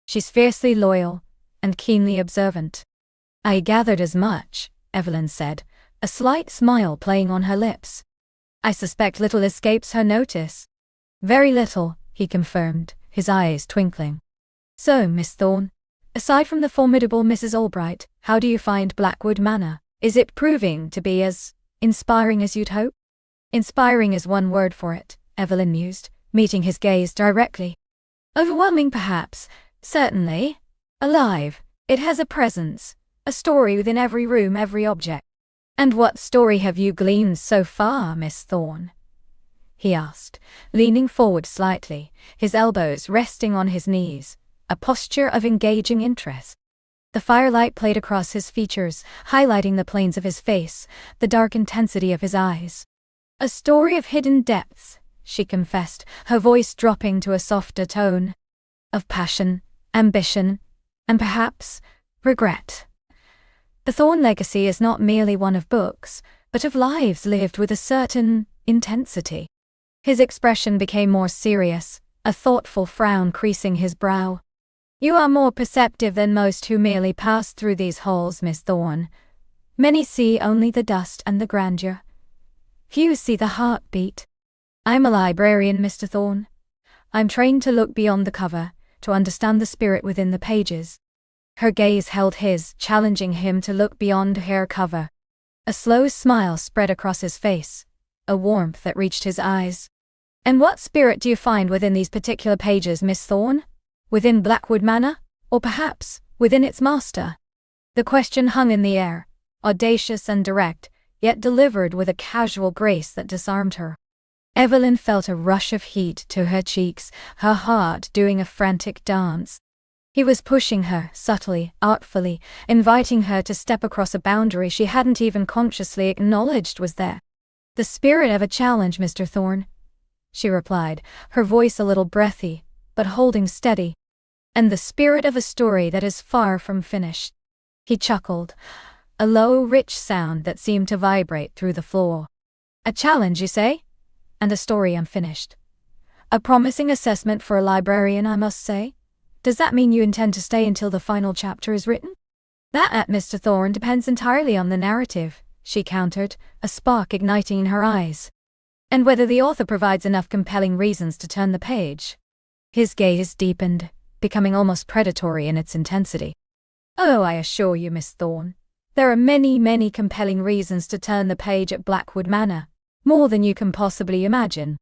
"She's fiercely loyal, and keenly observant." "I gathered as much," Evelyn said, a slight smile playing on her lips. "I suspect little escapes her notice." "Very little," he confirmed, his eyes twinkling. "So, Miss Thorne, aside from the formidable Mrs. Albright, how do you find Blackwood Manor? Is it proving to be as inspiring as you'd hope?" "Inspiring is one word for it," Evelyn mused, meeting his gaze directly. "Overwhelming perhaps, certainly. Alive, it has a presence, a story within every room, every object." "And what story have you gleaned so far, Miss Thorne?" he asked, leaning forward slightly, his elbows resting on his knees, a posture of engaging interest. The firelight played across his features, highlighting the planes of his face, the dark intensity of his eyes. "A story of hidden depths," she confessed, her voice dropping to a softer tone. "Of passion, ambition, and perhaps regret. The Thorne legacy is not merely one of books, but of lives lived with a certain intensity." His expression became more serious, a thoughtful frown creasing his brow. "You are more perceptive than most who merely pass through these halls, Miss Thorne. Many see only the dust and the grandeur. Few see the heartbeat. I'm a librarian, Mr. Thorne. I'm trained to look beyond the cover, to understand the spirit within the pages." Her gaze held his, challenging him to look beyond her cover. A slow smile spread across his face, a warmth that reached his eyes. "And what spirit do you find within these particular pages, Miss Thorne? Within Blackwood Manor, or perhaps within its master?" The question hung in the air, audacious and direct, yet delivered with a casual grace that disarmed her. Evelyn felt a rush of heat to her cheeks, her heart doing a frantic dance. He was pushing her, subtly, artfully, inviting her to step across a boundary she hadn't even consciously acknowledged was there. "The spirit of a challenge, Mr. Thorne," she replied, her voice a little breathy, but holding steady. "And the spirit of a story that is far from finished." He chuckled, a low, rich sound that seemed to vibrate through the floor. "A challenge, you say? And a story unfinished. A promising assessment for a librarian, I must say. Does that mean you intend to stay until the final chapter is written?" "That, Mr. Thorne, depends entirely on the narrative," she countered, a spark igniting in her eyes. "And whether the author provides enough compelling reasons to turn the page." His gaze deepened, becoming almost predatory in its intensity. "Oh, I assure you, Miss Thorne, There are many, many compelling reasons to turn the page at Blackwood Manor, more than you can possibly imagine.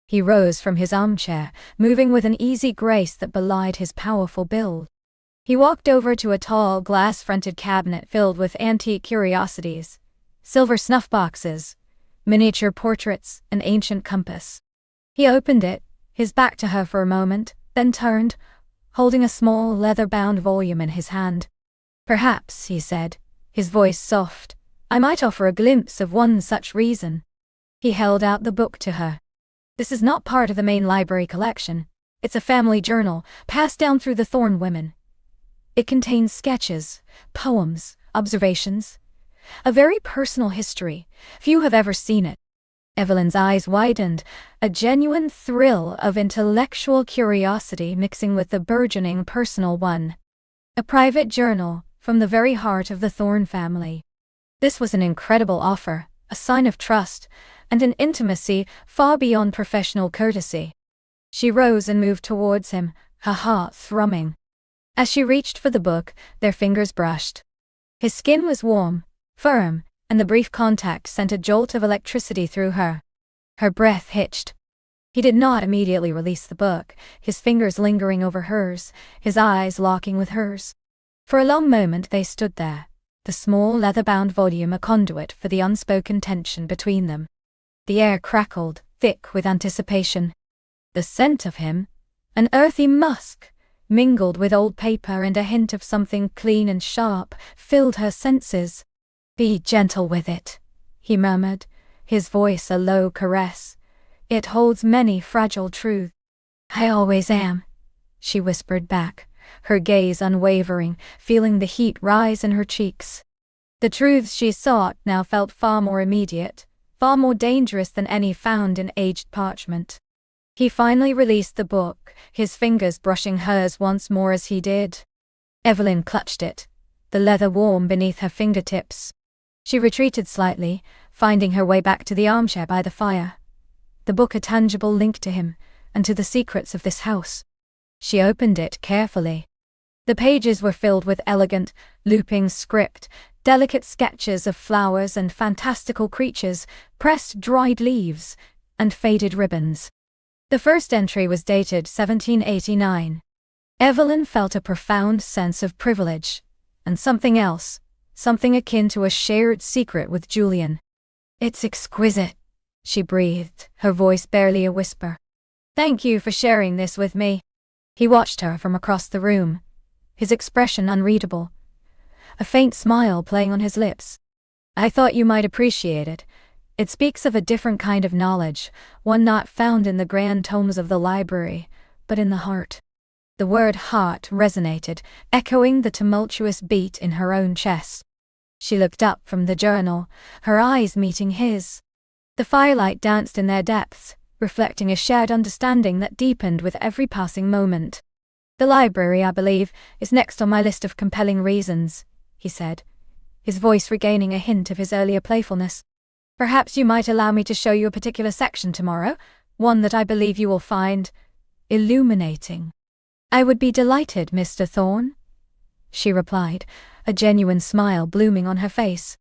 He rose from his armchair, moving with an easy grace that belied his powerful build. He walked over to a tall, glass-fronted cabinet filled with antique curiosities, silver snuff boxes, miniature portraits, an ancient compass. He opened it, his back to her for a moment, then turned, holding a small, leather-bound volume in his hand. "Perhaps," he said, his voice soft, "I might offer a glimpse of one such reason." He held out the book to her. "This is not part of the main library collection. It's a family journal, passed down through the Thorne women. It contains sketches, poems, observations, a very personal history. Few have ever seen it." Evelyn's eyes widened, a genuine thrill of intellectual curiosity mixing with the burgeoning personal one. A private journal, from the very heart of the Thorne family. This was an incredible offer, a sign of trust, and an intimacy far beyond professional courtesy. She rose and moved towards him, her heart thrumming. As she reached for the book, their fingers brushed. His skin was warm, firm, and the brief contact sent a jolt of electricity through her. Her breath hitched. He did not immediately release the book, his fingers lingering over hers, his eyes locking with hers. For a long moment they stood there, the small leather-bound volume a conduit for the unspoken tension between them. The air crackled, thick with anticipation. The scent of him, an earthy musk, mingled with old paper and a hint of something clean and sharp, filled her senses. "Be gentle with it," he murmured, his voice a low caress. "It holds many fragile truths." "I always am," she whispered back, her gaze unwavering, feeling the heat rise in her cheeks. The truths she sought now felt far more immediate, far more dangerous than any found in aged parchment. He finally released the book, his fingers brushing hers once more as he did. Evelyn clutched it, the leather warm beneath her fingertips. She retreated slightly, finding her way back to the armchair by the fire. The book a tangible link to him, and to the secrets of this house. She opened it carefully. The pages were filled with elegant, looping script, delicate sketches of flowers and fantastical creatures, pressed dried leaves, and faded ribbons. The first entry was dated 1789. Evelyn felt a profound sense of privilege, and something else, something akin to a shared secret with Julian. "It's exquisite," she breathed, her voice barely a whisper. "Thank you for sharing this with me." He watched her from across the room, his expression unreadable, a faint smile playing on his lips. "I thought you might appreciate it. It speaks of a different kind of knowledge, one not found in the grand tomes of the library, but in the heart." The word heart resonated, echoing the tumultuous beat in her own chest. She looked up from the journal, her eyes meeting his. The firelight danced in their depths, reflecting a shared understanding that deepened with every passing moment. "The library, I believe, is next on my list of compelling reasons," he said, his voice regaining a hint of his earlier playfulness. "Perhaps you might allow me to show you a particular section tomorrow, one that I believe you will find illuminating." "I would be delighted, Mr. Thorne," she replied, a genuine smile blooming on her face.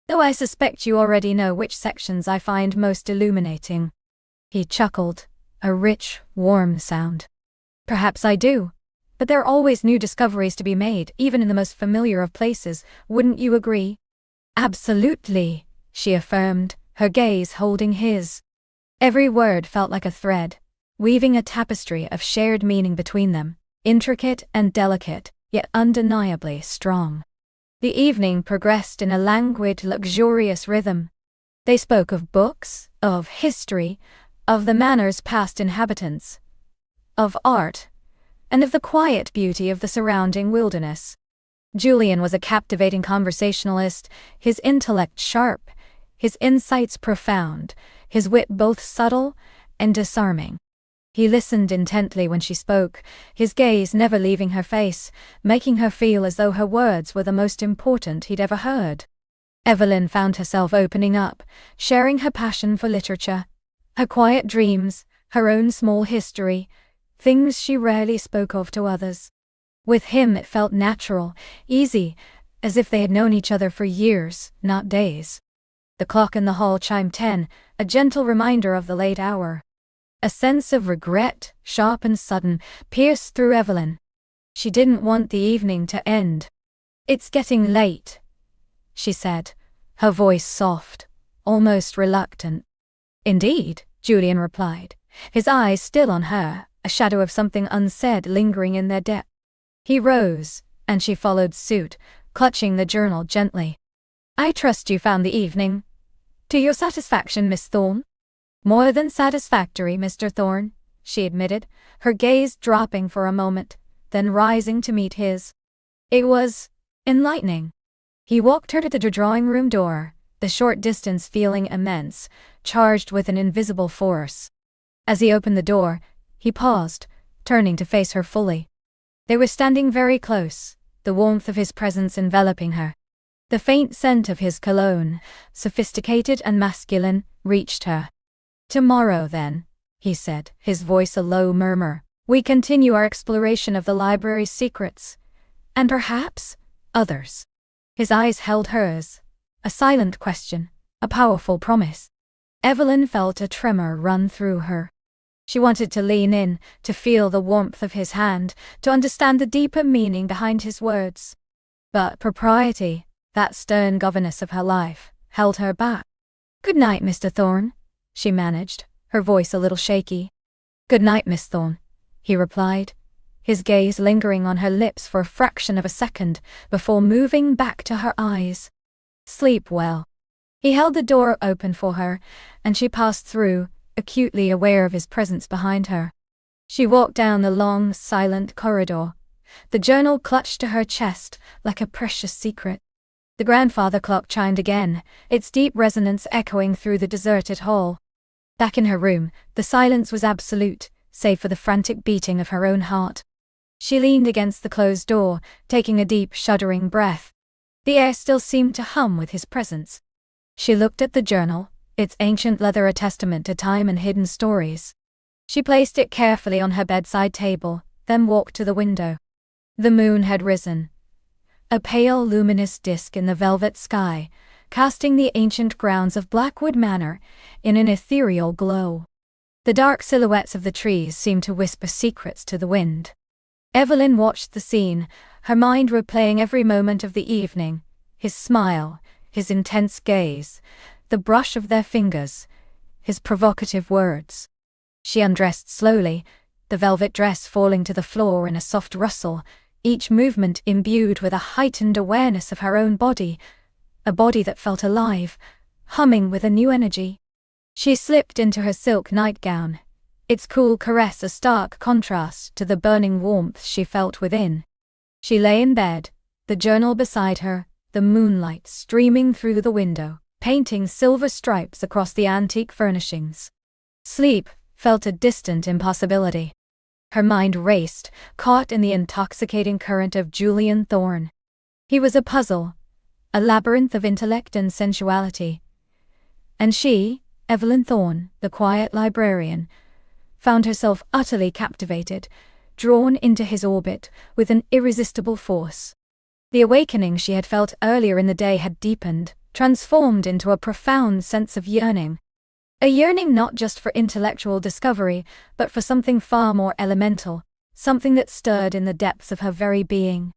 "Though I suspect you already know which sections I find most illuminating." He chuckled, a rich, warm sound. "Perhaps I do, but there are always new discoveries to be made, even in the most familiar of places, wouldn't you agree?" "Absolutely," she affirmed, her gaze holding his. Every word felt like a thread, weaving a tapestry of shared meaning between them, intricate and delicate, yet undeniably strong. The evening progressed in a languid, luxurious rhythm. They spoke of books, of history, of the manor's past inhabitants, of art, and of the quiet beauty of the surrounding wilderness. Julian was a captivating conversationalist, his intellect sharp, his insights profound, his wit both subtle and disarming. He listened intently when she spoke, his gaze never leaving her face, making her feel as though her words were the most important he'd ever heard. Evelyn found herself opening up, sharing her passion for literature, her quiet dreams, her own small history, things she rarely spoke of to others. With him it felt natural, easy, as if they had known each other for years, not days. The clock in the hall chimed 10, a gentle reminder of the late hour. A sense of regret, sharp and sudden, pierced through Evelyn. She didn't want the evening to end. "It's getting late," she said, her voice soft, almost reluctant. "Indeed," Julian replied, his eyes still on her, a shadow of something unsaid lingering in their depth. He rose, and she followed suit, clutching the journal gently. "I trust you found the evening to your satisfaction, Miss Thorne?" "More than satisfactory, Mr. Thorne," she admitted, her gaze dropping for a moment, then rising to meet his. "It was enlightening." He walked her to the drawing-room door, the short distance feeling immense, charged with an invisible force. As he opened the door, he paused, turning to face her fully. They were standing very close, the warmth of his presence enveloping her. The faint scent of his cologne, sophisticated and masculine, reached her. "Tomorrow, then," he said, his voice a low murmur, "we continue our exploration of the library's secrets, and perhaps others." His eyes held hers, a silent question, a powerful promise. Evelyn felt a tremor run through her. She wanted to lean in, to feel the warmth of his hand, to understand the deeper meaning behind his words. But propriety, that stern governess of her life, held her back. "Good night, Mr. Thorne," she managed, her voice a little shaky. "Good night, Miss Thorne," he replied, his gaze lingering on her lips for a fraction of a second before moving back to her eyes. "Sleep well." He held the door open for her, and she passed through, acutely aware of his presence behind her. She walked down the long, silent corridor, the journal clutched to her chest like a precious secret. The grandfather clock chimed again, its deep resonance echoing through the deserted hall. Back in her room, the silence was absolute, save for the frantic beating of her own heart. She leaned against the closed door, taking a deep, shuddering breath. The air still seemed to hum with his presence. She looked at the journal, its ancient leather a testament to time and hidden stories. She placed it carefully on her bedside table, then walked to the window. The moon had risen, a pale luminous disk in the velvet sky, casting the ancient grounds of Blackwood Manor in an ethereal glow. The dark silhouettes of the trees seemed to whisper secrets to the wind. Evelyn watched the scene, her mind replaying every moment of the evening, his smile, his intense gaze, the brush of their fingers, his provocative words. She undressed slowly, the velvet dress falling to the floor in a soft rustle, each movement imbued with a heightened awareness of her own body, a body that felt alive, humming with a new energy. She slipped into her silk nightgown, its cool caress a stark contrast to the burning warmth she felt within. She lay in bed, the journal beside her, the moonlight streaming through the window, painting silver stripes across the antique furnishings. Sleep felt a distant impossibility. Her mind raced, caught in the intoxicating current of Julian Thorne. He was a puzzle, a labyrinth of intellect and sensuality. And she, Evelyn Thorne, the quiet librarian, found herself utterly captivated, drawn into his orbit with an irresistible force. The awakening she had felt earlier in the day had deepened, transformed into a profound sense of yearning. A yearning not just for intellectual discovery, but for something far more elemental, something that stirred in the depths of her very being.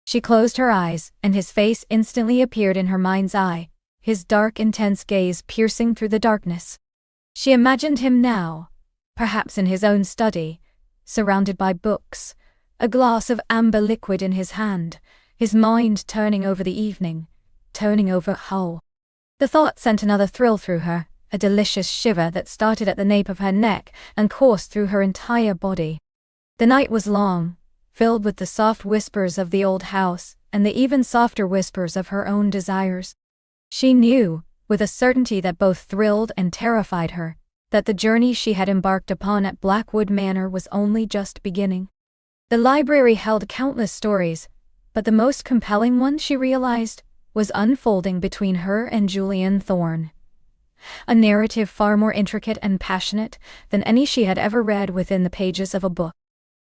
She closed her eyes, and his face instantly appeared in her mind's eye, his dark, intense gaze piercing through the darkness. She imagined him now, perhaps in his own study, surrounded by books, a glass of amber liquid in his hand, his mind turning over the evening, turning over Hull. The thought sent another thrill through her, a delicious shiver that started at the nape of her neck and coursed through her entire body. The night was long, filled with the soft whispers of the old house and the even softer whispers of her own desires. She knew, with a certainty that both thrilled and terrified her, that the journey she had embarked upon at Blackwood Manor was only just beginning. The library held countless stories, but the most compelling one, she realized, was unfolding between her and Julian Thorne. A narrative far more intricate and passionate than any she had ever read within the pages of a book.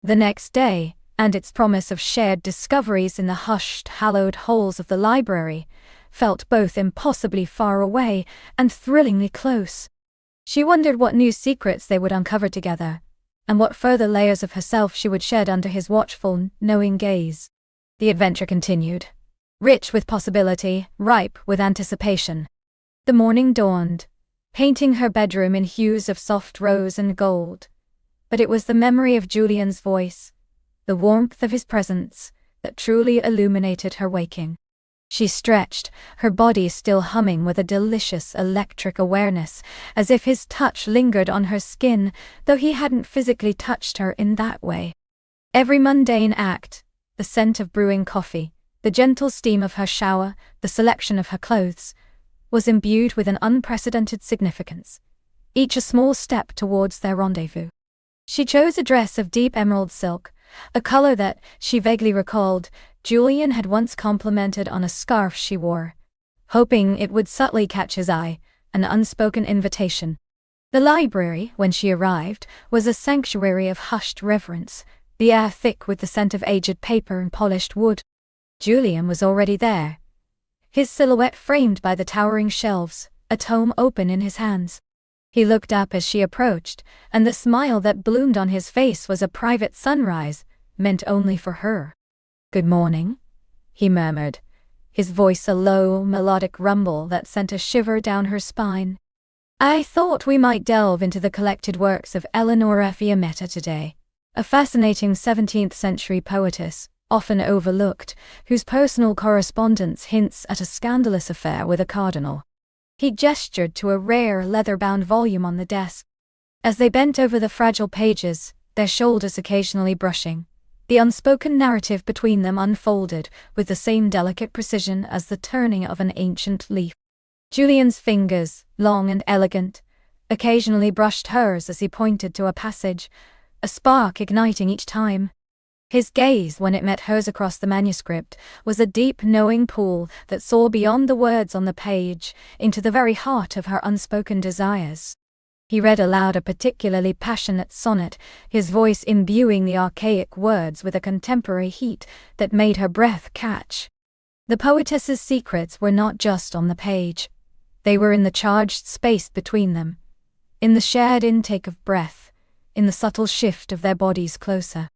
The next day, and its promise of shared discoveries in the hushed, hallowed halls of the library felt both impossibly far away and thrillingly close. She wondered what new secrets they would uncover together, and what further layers of herself she would shed under his watchful, knowing gaze. The adventure continued, rich with possibility, ripe with anticipation. The morning dawned, painting her bedroom in hues of soft rose and gold. But it was the memory of Julian's voice, the warmth of his presence, that truly illuminated her waking. She stretched, her body still humming with a delicious electric awareness, as if his touch lingered on her skin, though he hadn't physically touched her in that way. Every mundane act, the scent of brewing coffee, the gentle steam of her shower, the selection of her clothes, was imbued with an unprecedented significance, each a small step towards their rendezvous. She chose a dress of deep emerald silk, a color that, she vaguely recalled, Julian had once complimented on a scarf she wore, hoping it would subtly catch his eye, an unspoken invitation. The library, when she arrived, was a sanctuary of hushed reverence, the air thick with the scent of aged paper and polished wood. Julian was already there, his silhouette framed by the towering shelves, a tome open in his hands. He looked up as she approached, and the smile that bloomed on his face was a private sunrise, meant only for her. "Good morning," he murmured, his voice a low, melodic rumble that sent a shiver down her spine. "I thought we might delve into the collected works of Eleonora Fiammetta today, a fascinating 17th-century poetess, often overlooked, whose personal correspondence hints at a scandalous affair with a cardinal." He gestured to a rare leather-bound volume on the desk. As they bent over the fragile pages, their shoulders occasionally brushing, the unspoken narrative between them unfolded with the same delicate precision as the turning of an ancient leaf. Julian's fingers, long and elegant, occasionally brushed hers as he pointed to a passage, a spark igniting each time. His gaze, when it met hers across the manuscript, was a deep, knowing pool that saw beyond the words on the page, into the very heart of her unspoken desires. He read aloud a particularly passionate sonnet, his voice imbuing the archaic words with a contemporary heat that made her breath catch. The poetess's secrets were not just on the page. They were in the charged space between them, in the shared intake of breath, in the subtle shift of their bodies closer.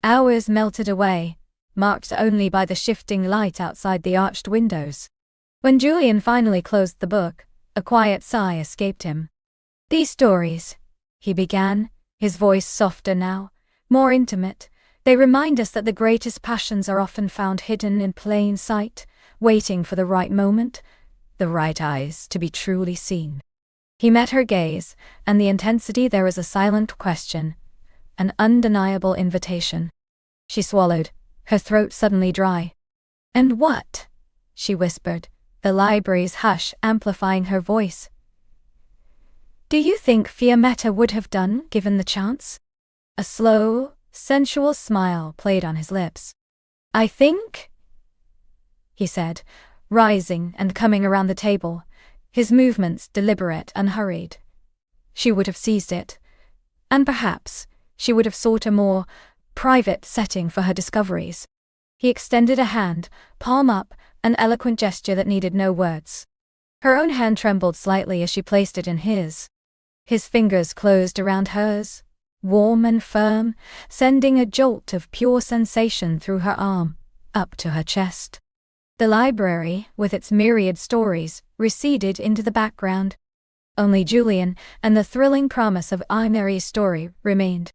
Hours melted away, marked only by the shifting light outside the arched windows. When Julian finally closed the book, a quiet sigh escaped him. "These stories," he began, his voice softer now, more intimate, "they remind us that the greatest passions are often found hidden in plain sight, waiting for the right moment, the right eyes to be truly seen." He met her gaze, and the intensity there was a silent question, an undeniable invitation. She swallowed, her throat suddenly dry. "And what?" she whispered, the library's hush amplifying her voice. "Do you think Fiammetta would have done, given the chance?" A slow, sensual smile played on his lips. "I think," he said, rising and coming around the table, his movements deliberate and hurried. "She would have seized it, and perhaps she would have sought a more private setting for her discoveries." He extended a hand, palm up, an eloquent gesture that needed no words. Her own hand trembled slightly as she placed it in his. His fingers closed around hers, warm and firm, sending a jolt of pure sensation through her arm, up to her chest. The library, with its myriad stories, receded into the background. Only Julian and the thrilling promise of Mary's story remained.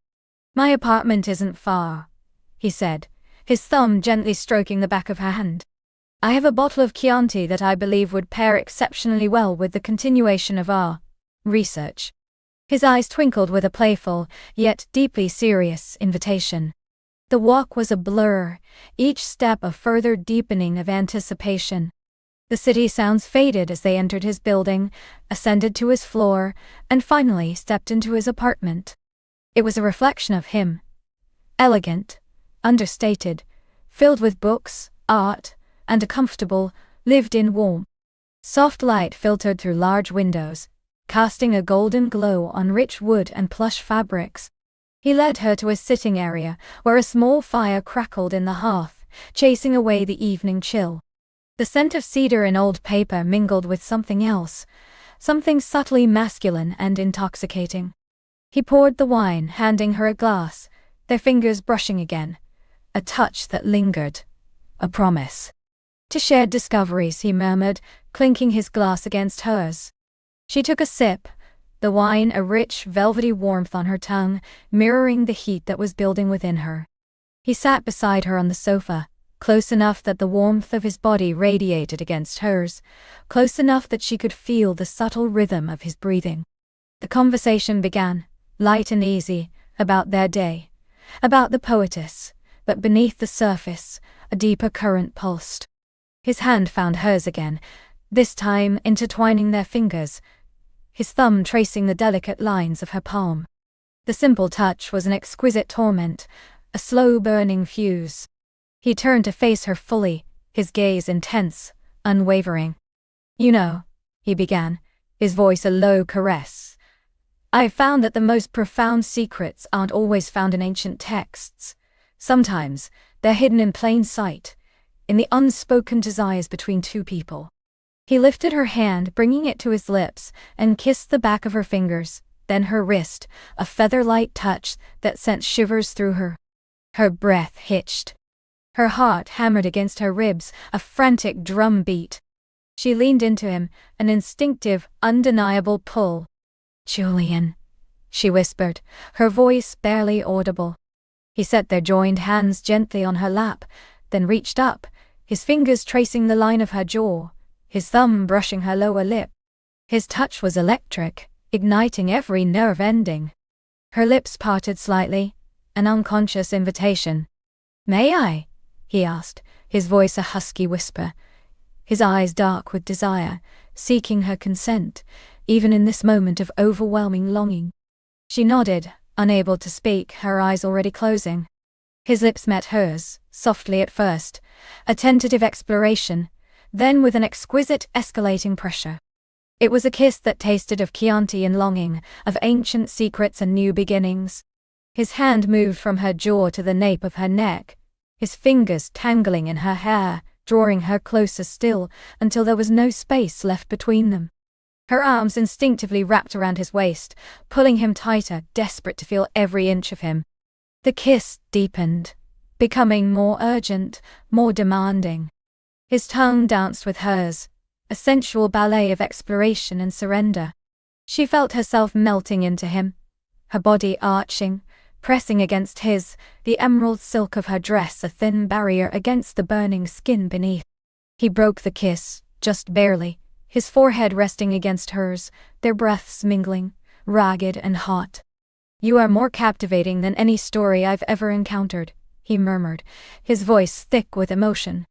"My apartment isn't far," he said, his thumb gently stroking the back of her hand. "I have a bottle of Chianti that I believe would pair exceptionally well with the continuation of our research." His eyes twinkled with a playful, yet deeply serious invitation. The walk was a blur, each step a further deepening of anticipation. The city sounds faded as they entered his building, ascended to his floor, and finally stepped into his apartment. It was a reflection of him. Elegant, understated, filled with books, art, and a comfortable, lived-in warmth. Soft light filtered through large windows, casting a golden glow on rich wood and plush fabrics. He led her to a sitting area where a small fire crackled in the hearth, chasing away the evening chill. The scent of cedar and old paper mingled with something else, something subtly masculine and intoxicating. He poured the wine, handing her a glass, their fingers brushing again. A touch that lingered. A promise. To share discoveries, he murmured, clinking his glass against hers. She took a sip, the wine a rich, velvety warmth on her tongue, mirroring the heat that was building within her. He sat beside her on the sofa, close enough that the warmth of his body radiated against hers, close enough that she could feel the subtle rhythm of his breathing. The conversation began, light and easy, about their day, about the poetess, but beneath the surface, a deeper current pulsed. His hand found hers again, this time intertwining their fingers, his thumb tracing the delicate lines of her palm. The simple touch was an exquisite torment, a slow burning fuse. He turned to face her fully, his gaze intense, unwavering. "You know," he began, his voice a low caress, "I've found that the most profound secrets aren't always found in ancient texts. Sometimes they're hidden in plain sight, in the unspoken desires between two people." He lifted her hand, bringing it to his lips, and kissed the back of her fingers, then her wrist, a feather-light touch that sent shivers through her. Her breath hitched. Her heart hammered against her ribs, a frantic drum beat. She leaned into him, an instinctive, undeniable pull. "Julian," she whispered, her voice barely audible. He set their joined hands gently on her lap, then reached up, his fingers tracing the line of her jaw, his thumb brushing her lower lip. His touch was electric, igniting every nerve ending. Her lips parted slightly, an unconscious invitation. "May I?" he asked, his voice a husky whisper, his eyes dark with desire, seeking her consent, even in this moment of overwhelming longing. She nodded, unable to speak, her eyes already closing. His lips met hers, softly at first, a tentative exploration, then with an exquisite escalating pressure. It was a kiss that tasted of Chianti and longing, of ancient secrets and new beginnings. His hand moved from her jaw to the nape of her neck, his fingers tangling in her hair, drawing her closer still, until there was no space left between them. Her arms instinctively wrapped around his waist, pulling him tighter, desperate to feel every inch of him. The kiss deepened, becoming more urgent, more demanding. His tongue danced with hers, a sensual ballet of exploration and surrender. She felt herself melting into him, her body arching, pressing against his, the emerald silk of her dress a thin barrier against the burning skin beneath. He broke the kiss, just barely, his forehead resting against hers, their breaths mingling, ragged and hot. "You are more captivating than any story I've ever encountered," he murmured, his voice thick with emotion.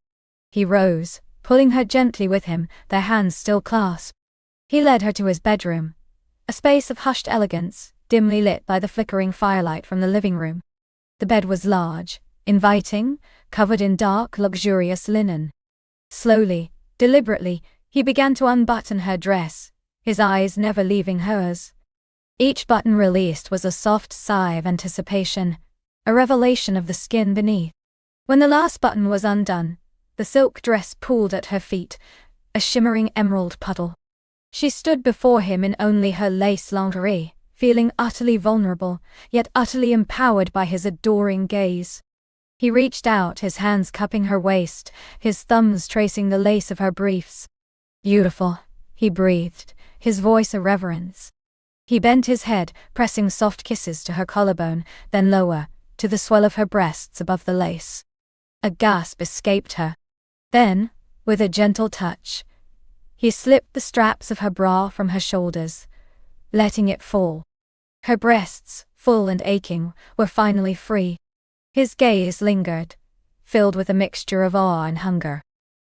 He rose, pulling her gently with him, their hands still clasped. He led her to his bedroom, a space of hushed elegance, dimly lit by the flickering firelight from the living room. The bed was large, inviting, covered in dark, luxurious linen. Slowly, deliberately, he began to unbutton her dress, his eyes never leaving hers. Each button released was a soft sigh of anticipation, a revelation of the skin beneath. When the last button was undone, the silk dress pooled at her feet, a shimmering emerald puddle. She stood before him in only her lace lingerie, feeling utterly vulnerable, yet utterly empowered by his adoring gaze. He reached out, his hands cupping her waist, his thumbs tracing the lace of her briefs. "Beautiful," he breathed, his voice a reverence. He bent his head, pressing soft kisses to her collarbone, then lower, to the swell of her breasts above the lace. A gasp escaped her. Then, with a gentle touch, he slipped the straps of her bra from her shoulders, letting it fall. Her breasts, full and aching, were finally free. His gaze lingered, filled with a mixture of awe and hunger.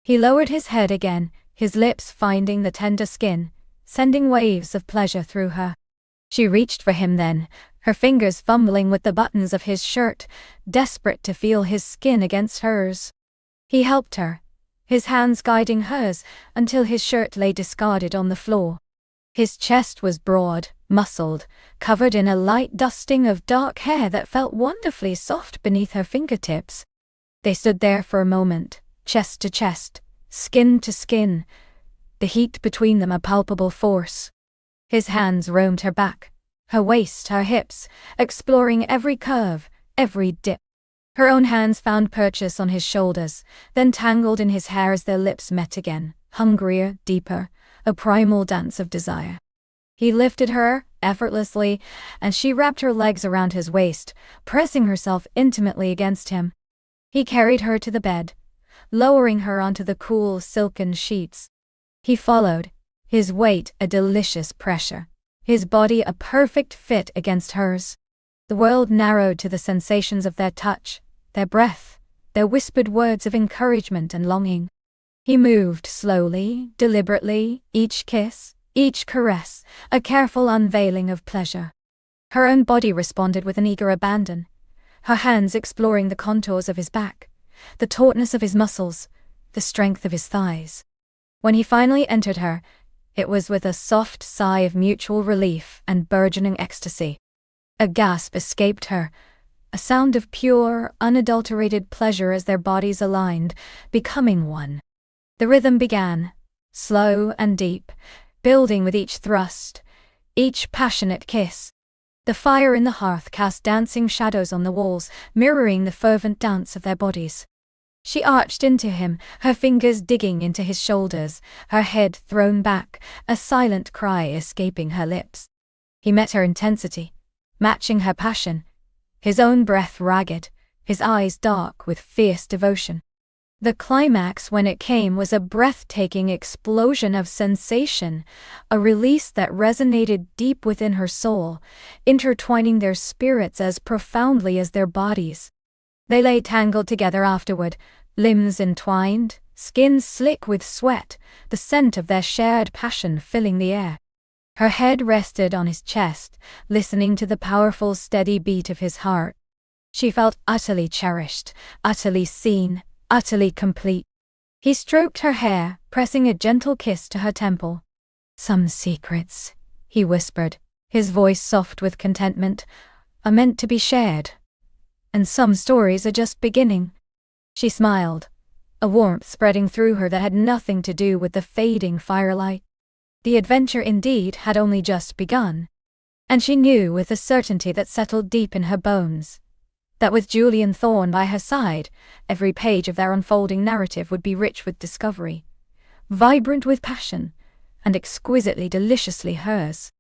He lowered his head again, his lips finding the tender skin, sending waves of pleasure through her. She reached for him then, her fingers fumbling with the buttons of his shirt, desperate to feel his skin against hers. He helped her, his hands guiding hers, until his shirt lay discarded on the floor. His chest was broad, muscled, covered in a light dusting of dark hair that felt wonderfully soft beneath her fingertips. They stood there for a moment, chest to chest, skin to skin, the heat between them a palpable force. His hands roamed her back, her waist, her hips, exploring every curve, every dip. Her own hands found purchase on his shoulders, then tangled in his hair as their lips met again, hungrier, deeper, a primal dance of desire. He lifted her, effortlessly, and she wrapped her legs around his waist, pressing herself intimately against him. He carried her to the bed, lowering her onto the cool, silken sheets. He followed, his weight a delicious pressure, his body a perfect fit against hers. The world narrowed to the sensations of their touch, their breath, their whispered words of encouragement and longing. He moved slowly, deliberately, each kiss, each caress, a careful unveiling of pleasure. Her own body responded with an eager abandon, her hands exploring the contours of his back, the tautness of his muscles, the strength of his thighs. When he finally entered her, it was with a soft sigh of mutual relief and burgeoning ecstasy. A gasp escaped her, a sound of pure, unadulterated pleasure as their bodies aligned, becoming one. The rhythm began, slow and deep, building with each thrust, each passionate kiss. The fire in the hearth cast dancing shadows on the walls, mirroring the fervent dance of their bodies. She arched into him, her fingers digging into his shoulders, her head thrown back, a silent cry escaping her lips. He met her intensity, matching her passion, his own breath ragged, his eyes dark with fierce devotion. The climax, when it came, was a breathtaking explosion of sensation, a release that resonated deep within her soul, intertwining their spirits as profoundly as their bodies. They lay tangled together afterward, limbs entwined, skins slick with sweat, the scent of their shared passion filling the air. Her head rested on his chest, listening to the powerful, steady beat of his heart. She felt utterly cherished, utterly seen, utterly complete. He stroked her hair, pressing a gentle kiss to her temple. "Some secrets," he whispered, his voice soft with contentment, "are meant to be shared. And some stories are just beginning." She smiled, a warmth spreading through her that had nothing to do with the fading firelight. The adventure indeed had only just begun. And she knew with a certainty that settled deep in her bones, that with Julian Thorne by her side, every page of their unfolding narrative would be rich with discovery, vibrant with passion, and exquisitely deliciously hers.